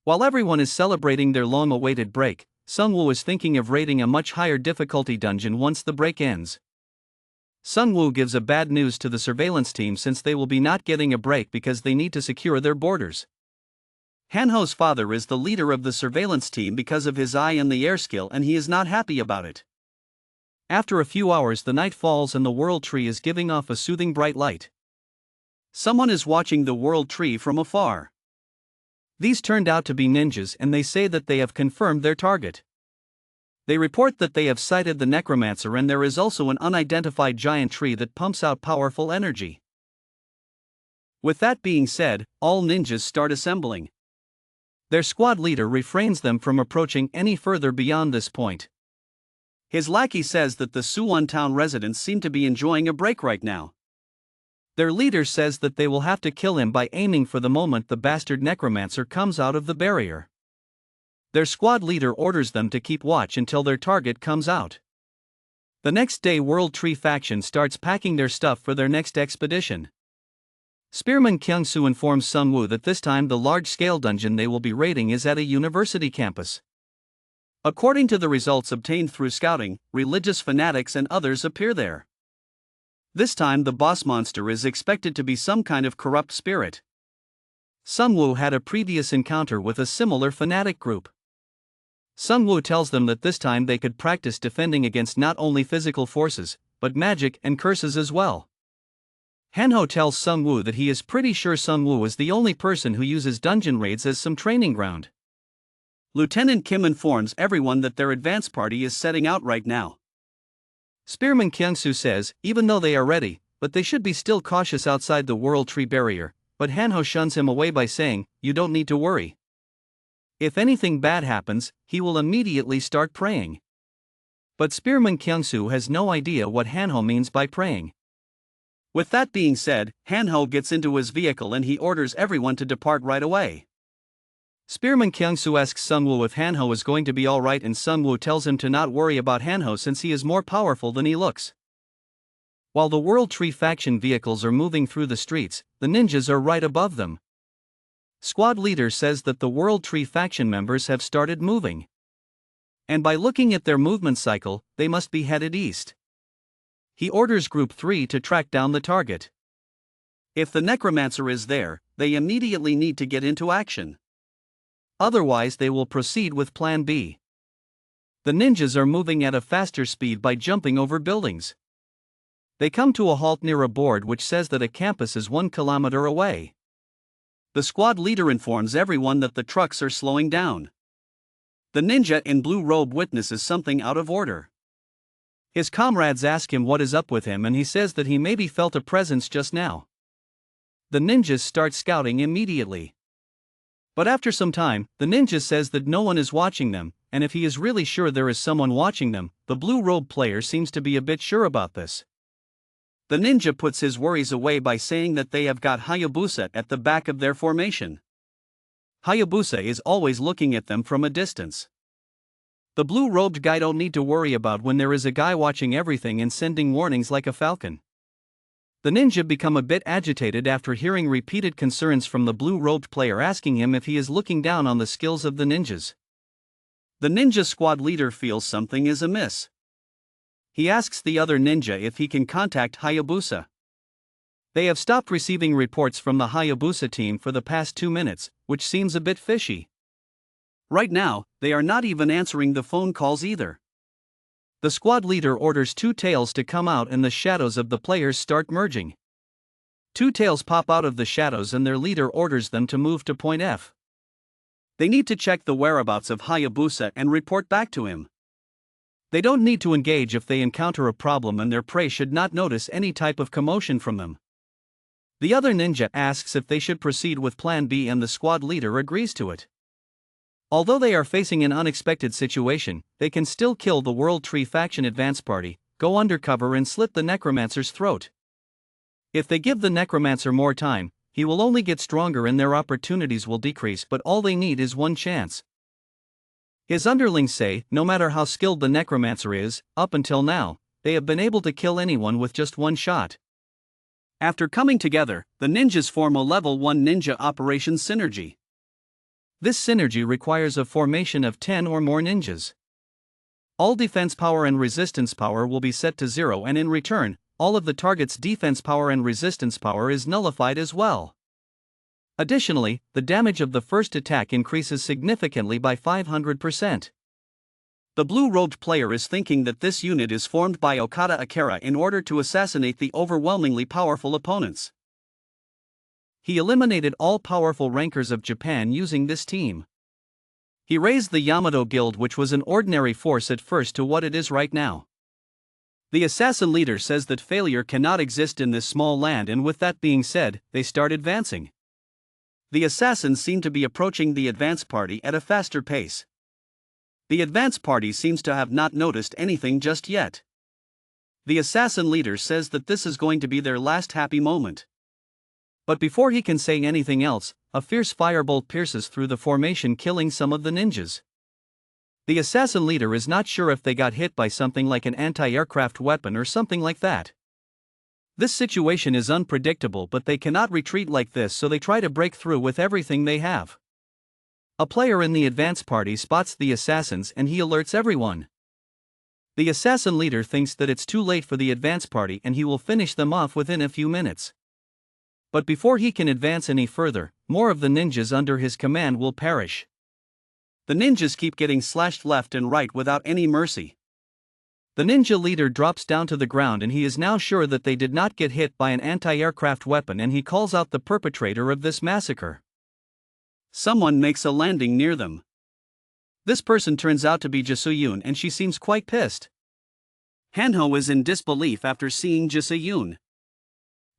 While everyone is celebrating their long-awaited break, Sungwoo is thinking of raiding a much higher difficulty dungeon once the break ends. Sungwoo gives a bad news to the surveillance team since they will be not getting a break because they need to secure their borders. Hanho's father is the leader of the surveillance team because of his eye and the air skill, and he is not happy about it. After a few hours, the night falls and the World Tree is giving off a soothing bright light. Someone is watching the World Tree from afar. These turned out to be ninjas, and they say that they have confirmed their target. They report that they have sighted the Necromancer, and there is also an unidentified giant tree that pumps out powerful energy. With that being said, all ninjas start assembling. Their squad leader refrains them from approaching any further beyond this point. His lackey says that the Suwon town residents seem to be enjoying a break right now. Their leader says that they will have to kill him by aiming for the moment the bastard Necromancer comes out of the barrier. Their squad leader orders them to keep watch until their target comes out. The next day, World Tree faction starts packing their stuff for their next expedition. Spearman Kyung-soo informs Sungwoo that this time the large-scale dungeon they will be raiding is at a university campus. According to the results obtained through scouting, religious fanatics and others appear there. This time the boss monster is expected to be some kind of corrupt spirit. Sungwoo had a previous encounter with a similar fanatic group. Sungwoo tells them that this time they could practice defending against not only physical forces, but magic and curses as well. Hanho tells Sungwoo that he is pretty sure Sungwoo is the only person who uses dungeon raids as some training ground. Lieutenant Kim informs everyone that their advance party is setting out right now. Spearman Kyung-soo says, even though they are ready, but they should be still cautious outside the World Tree barrier, but Hanho shuns him away by saying, you don't need to worry. If anything bad happens, he will immediately start praying. But Spearman Kyung-soo has no idea what Hanho means by praying. With that being said, Hanho gets into his vehicle and he orders everyone to depart right away. Spearman Kyung-soo asks Sungwoo if Hanho is going to be alright, and Sungwoo tells him to not worry about Hanho since he is more powerful than he looks. While the World Tree faction vehicles are moving through the streets, the ninjas are right above them. Squad leader says that the World Tree faction members have started moving. And by looking at their movement cycle, they must be headed east. He orders Group 3 to track down the target. If the Necromancer is there, they immediately need to get into action. Otherwise they will proceed with Plan B. The ninjas are moving at a faster speed by jumping over buildings. They come to a halt near a board which says that a campus is 1 kilometer away. The squad leader informs everyone that the trucks are slowing down. The ninja in blue robe witnesses something out of order. His comrades ask him what is up with him, and he says that he maybe felt a presence just now. The ninjas start scouting immediately. But after some time, the ninja says that no one is watching them, and if he is really sure there is someone watching them, the blue robe player seems to be a bit sure about this. The ninja puts his worries away by saying that they have got Hayabusa at the back of their formation. Hayabusa is always looking at them from a distance. The blue-robed guy don't need to worry about when there is a guy watching everything and sending warnings like a falcon. The ninja become a bit agitated after hearing repeated concerns from the blue-robed player asking him if he is looking down on the skills of the ninjas. The ninja squad leader feels something is amiss. He asks the other ninja if he can contact Hayabusa. They have stopped receiving reports from the Hayabusa team for the past 2 minutes, which seems a bit fishy. Right now, they are not even answering the phone calls either. The squad leader orders Two Tails to come out and the shadows of the players start merging. Two Tails pop out of the shadows and their leader orders them to move to point F. They need to check the whereabouts of Hayabusa and report back to him. They don't need to engage if they encounter a problem, and their prey should not notice any type of commotion from them. The other ninja asks if they should proceed with Plan B and the squad leader agrees to it. Although they are facing an unexpected situation, they can still kill the World Tree faction advance party, go undercover and slit the Necromancer's throat. If they give the Necromancer more time, he will only get stronger and their opportunities will decrease, but all they need is one chance. His underlings say, no matter how skilled the Necromancer is, up until now, they have been able to kill anyone with just one shot. After coming together, the ninjas form a level 1 ninja operations synergy. This synergy requires a formation of 10 or more ninjas. All defense power and resistance power will be set to 0, and in return, all of the target's defense power and resistance power is nullified as well. Additionally, the damage of the first attack increases significantly by 500%. The blue-robed player is thinking that this unit is formed by Okada Akira in order to assassinate the overwhelmingly powerful opponents. He eliminated all powerful rankers of Japan using this team. He raised the Yamato Guild, which was an ordinary force at first, to what it is right now. The assassin leader says that failure cannot exist in this small land, and with that being said, they start advancing. The assassins seem to be approaching the advance party at a faster pace. The advance party seems to have not noticed anything just yet. The assassin leader says that this is going to be their last happy moment. But before he can say anything else, a fierce firebolt pierces through the formation, killing some of the ninjas. The assassin leader is not sure if they got hit by something like an anti-aircraft weapon or something like that. This situation is unpredictable, but they cannot retreat like this, so they try to break through with everything they have. A player in the advance party spots the assassins and he alerts everyone. The assassin leader thinks that it's too late for the advance party and he will finish them off within a few minutes. But before he can advance any further, more of the ninjas under his command will perish. The ninjas keep getting slashed left and right without any mercy. The ninja leader drops down to the ground and he is now sure that they did not get hit by an anti-aircraft weapon, and he calls out the perpetrator of this massacre. Someone makes a landing near them. This person turns out to be Jisoo-yoon and she seems quite pissed. Hanho is in disbelief after seeing Jisoo-yoon.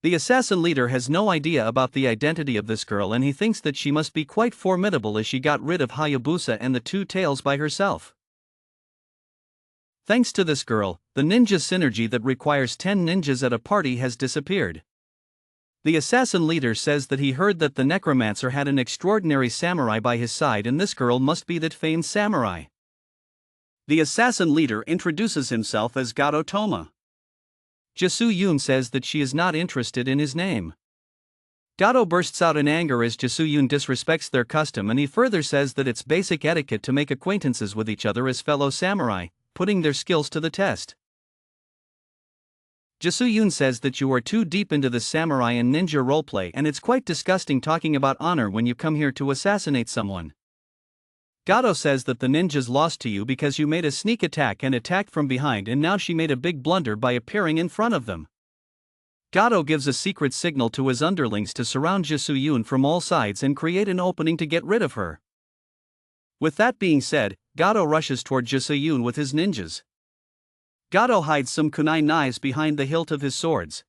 The assassin leader has no idea about the identity of this girl and he thinks that she must be quite formidable as she got rid of Hayabusa and the Two Tails by herself. Thanks to this girl, the ninja synergy that requires 10 ninjas at a party has disappeared. The assassin leader says that he heard that the Necromancer had an extraordinary samurai by his side, and this girl must be that famed samurai. The assassin leader introduces himself as Gato Toma. Jisoo-yoon says that she is not interested in his name. Gato bursts out in anger as Jisoo-yoon disrespects their custom, and he further says that it's basic etiquette to make acquaintances with each other as fellow samurai, putting their skills to the test. Jisoo-yoon says that you are too deep into the samurai and ninja roleplay and it's quite disgusting talking about honor when you come here to assassinate someone. Gato says that the ninjas lost to you because you made a sneak attack and attacked from behind, and now she made a big blunder by appearing in front of them. Gato gives a secret signal to his underlings to surround Jisoo-yoon from all sides and create an opening to get rid of her. With that being said, Gato rushes toward Jisoo-yoon with his ninjas. Gato hides some kunai knives behind the hilt of his swords.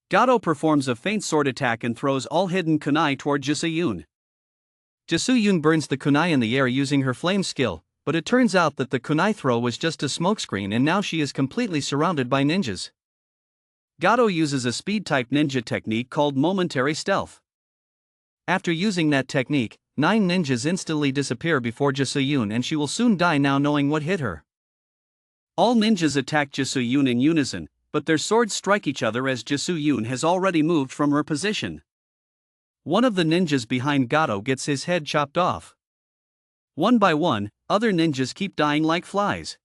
Gato performs a feint sword attack and throws all hidden kunai toward Jisoo-yoon. Jisoo-yoon burns the kunai in the air using her flame skill, but it turns out that the kunai throw was just a smokescreen and now she is completely surrounded by ninjas. Gato uses a speed-type ninja technique called momentary stealth. After using that technique, 9 ninjas instantly disappear before Jisoo-yoon and she will soon die now knowing what hit her. All ninjas attack Jisoo-yoon in unison, but their swords strike each other as Jisoo-yoon has already moved from her position. One of the ninjas behind Gato gets his head chopped off. One by one, other ninjas keep dying like flies.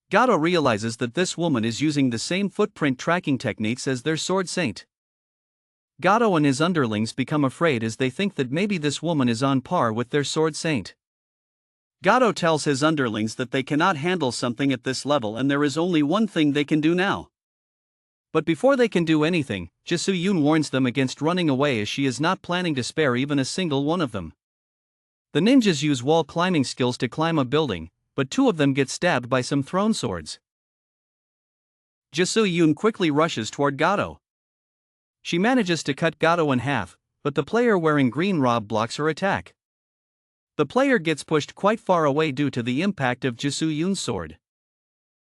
Gato realizes that this woman is using the same footprint tracking techniques as their sword saint. Gato and his underlings become afraid as they think that maybe this woman is on par with their sword saint. Gato tells his underlings that they cannot handle something at this level and there is only one thing they can do now. But before they can do anything, Jisoo-yoon warns them against running away as she is not planning to spare even a single one of them. The ninjas use wall climbing skills to climb a building, but 2 of them get stabbed by some thrown swords. Jisoo-yoon quickly rushes toward Gato. She manages to cut Gato in half, but the player wearing green robe blocks her attack. The player gets pushed quite far away due to the impact of Jisoo-yoon's sword.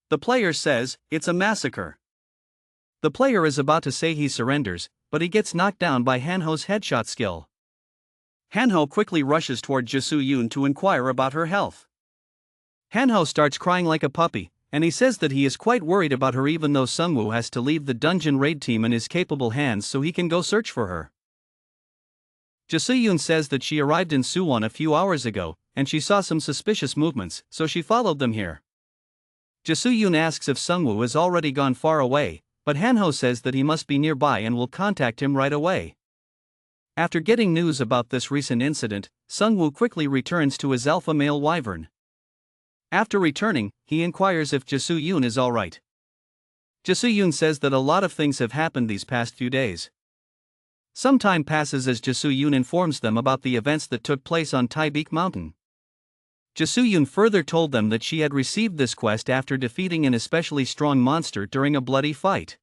The player says, "It's a massacre." The player is about to say he surrenders, but he gets knocked down by Hanho's headshot skill. Hanho quickly rushes toward Jisoo-yoon to inquire about her health. Hanho starts crying like a puppy, and he says that he is quite worried about her even though Sungwoo has to leave the dungeon raid team in his capable hands so he can go search for her. Jisoo-yoon says that she arrived in Suwon a few hours ago, and she saw some suspicious movements, so she followed them here. Jisoo-yoon asks if Sungwoo has already gone far away, but Hanho says that he must be nearby and will contact him right away. After getting news about this recent incident, Sungwoo quickly returns to his alpha male wyvern. After returning, he inquires if Jisoo-yoon is alright. Jisoo-yoon says that a lot of things have happened these past few days. Some time passes as Jisoo-yoon informs them about the events that took place on Taebaek Mountain. Jisoo-yoon further told them that she had received this quest after defeating an especially strong monster during a bloody fight.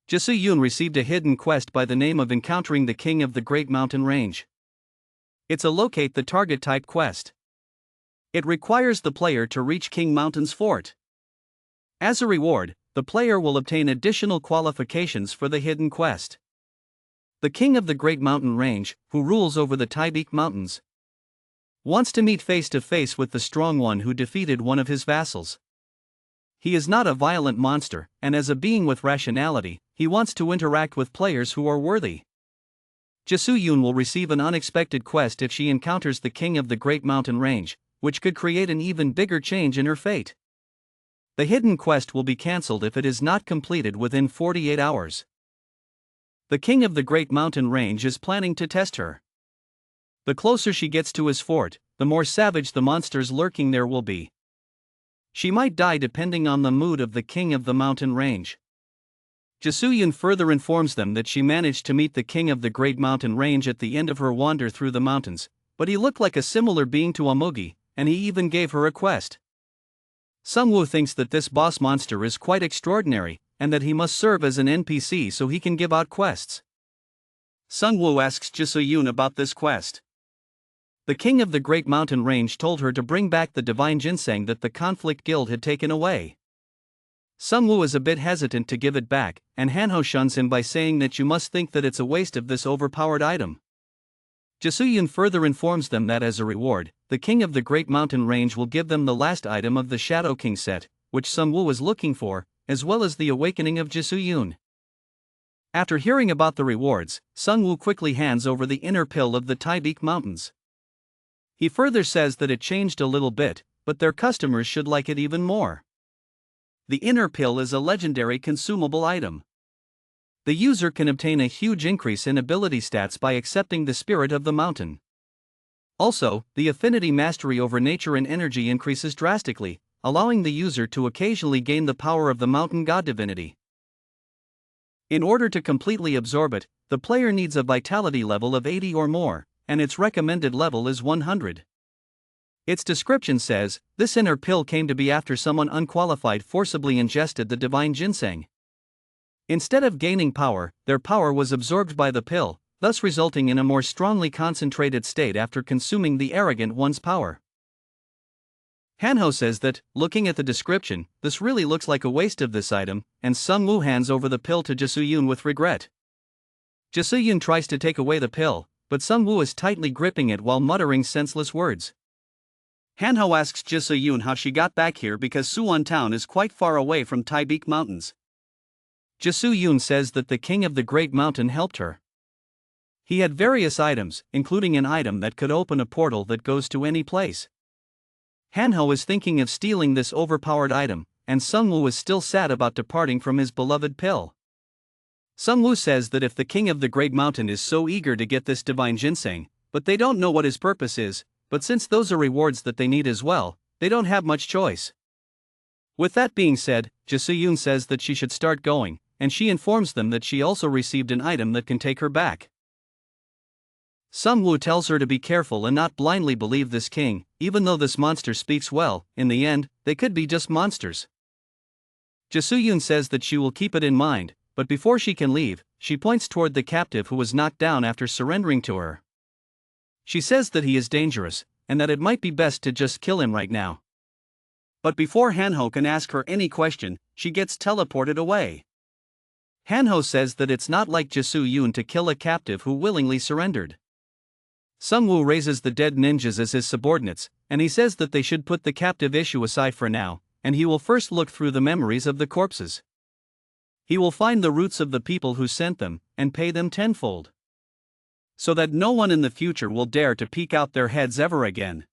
Jisoo-yoon received a hidden quest by the name of Encountering the King of the Great Mountain Range. It's a locate the target type quest. It requires the player to reach King Mountain's fort. As a reward, the player will obtain additional qualifications for the hidden quest. The King of the Great Mountain Range, who rules over the Taebaek Mountains, wants to meet face to face with the strong one who defeated one of his vassals. He is not a violent monster, and as a being with rationality, he wants to interact with players who are worthy. Jisoo-yoon will receive an unexpected quest if she encounters the King of the Great Mountain Range, which could create an even bigger change in her fate. The hidden quest will be cancelled if it is not completed within 48 hours. The King of the Great Mountain Range is planning to test her. The closer she gets to his fort, the more savage the monsters lurking there will be. She might die depending on the mood of the King of the Mountain Range. Jisoo-yoon further informs them that she managed to meet the King of the Great Mountain Range at the end of her wander through the mountains, but he looked like a similar being to Amugi, and he even gave her a quest. Sungwoo thinks that this boss monster is quite extraordinary, and that he must serve as an NPC so he can give out quests. Sungwoo asks Jisoo-yoon about this quest. The King of the Great Mountain Range told her to bring back the divine ginseng that the Conflict Guild had taken away. Sungwoo is a bit hesitant to give it back, and Hanho shuns him by saying that you must think that it's a waste of this overpowered item. Jisoo-yoon further informs them that as a reward, the King of the Great Mountain Range will give them the last item of the Shadow King set, which Sungwoo is looking for, as well as the awakening of Jisoo-yoon. After hearing about the rewards, Sungwoo quickly hands over the inner pill of the Taebaek Mountains. He further says that it changed a little bit, but their customers should like it even more. The inner pill is a legendary consumable item. The user can obtain a huge increase in ability stats by accepting the spirit of the mountain. Also, the affinity mastery over nature and energy increases drastically, allowing the user to occasionally gain the power of the mountain god divinity. In order to completely absorb it, the player needs a vitality level of 80 or more, and its recommended level is 100. Its description says, this inner pill came to be after someone unqualified forcibly ingested the divine ginseng. Instead of gaining power, their power was absorbed by the pill, thus resulting in a more strongly concentrated state after consuming the arrogant one's power. Hanho says that, looking at the description, this really looks like a waste of this item, and Sungwoo hands over the pill to Jisoo-yoon with regret. Jisoo-yoon tries to take away the pill, but Sungwoo is tightly gripping it while muttering senseless words. Hanho asks Jisoo-yoon how she got back here because Suwon town is quite far away from Taebaek Mountains. Jisoo-yoon says that the King of the Great Mountain helped her. He had various items, including an item that could open a portal that goes to any place. Hanho is thinking of stealing this overpowered item, and Sungwoo is still sad about departing from his beloved pill. Sungwoo says that if the King of the Great Mountain is so eager to get this divine ginseng, but they don't know what his purpose is, but since those are rewards that they need as well, they don't have much choice. With that being said, Jisoo-yoon says that she should start going, and she informs them that she also received an item that can take her back. Sungwoo tells her to be careful and not blindly believe this king, even though this monster speaks well. In the end, they could be just monsters. Jisoo-yoon says that she will keep it in mind, but before she can leave, she points toward the captive who was knocked down after surrendering to her. She says that he is dangerous, and that it might be best to just kill him right now. But before Hanho can ask her any question, she gets teleported away. Hanho says that it's not like Jisoo Yoon to kill a captive who willingly surrendered. Sungwoo raises the dead ninjas as his subordinates, and he says that they should put the captive issue aside for now, and he will first look through the memories of the corpses. He will find the roots of the people who sent them, and pay them tenfold, so that no one in the future will dare to peek out their heads ever again.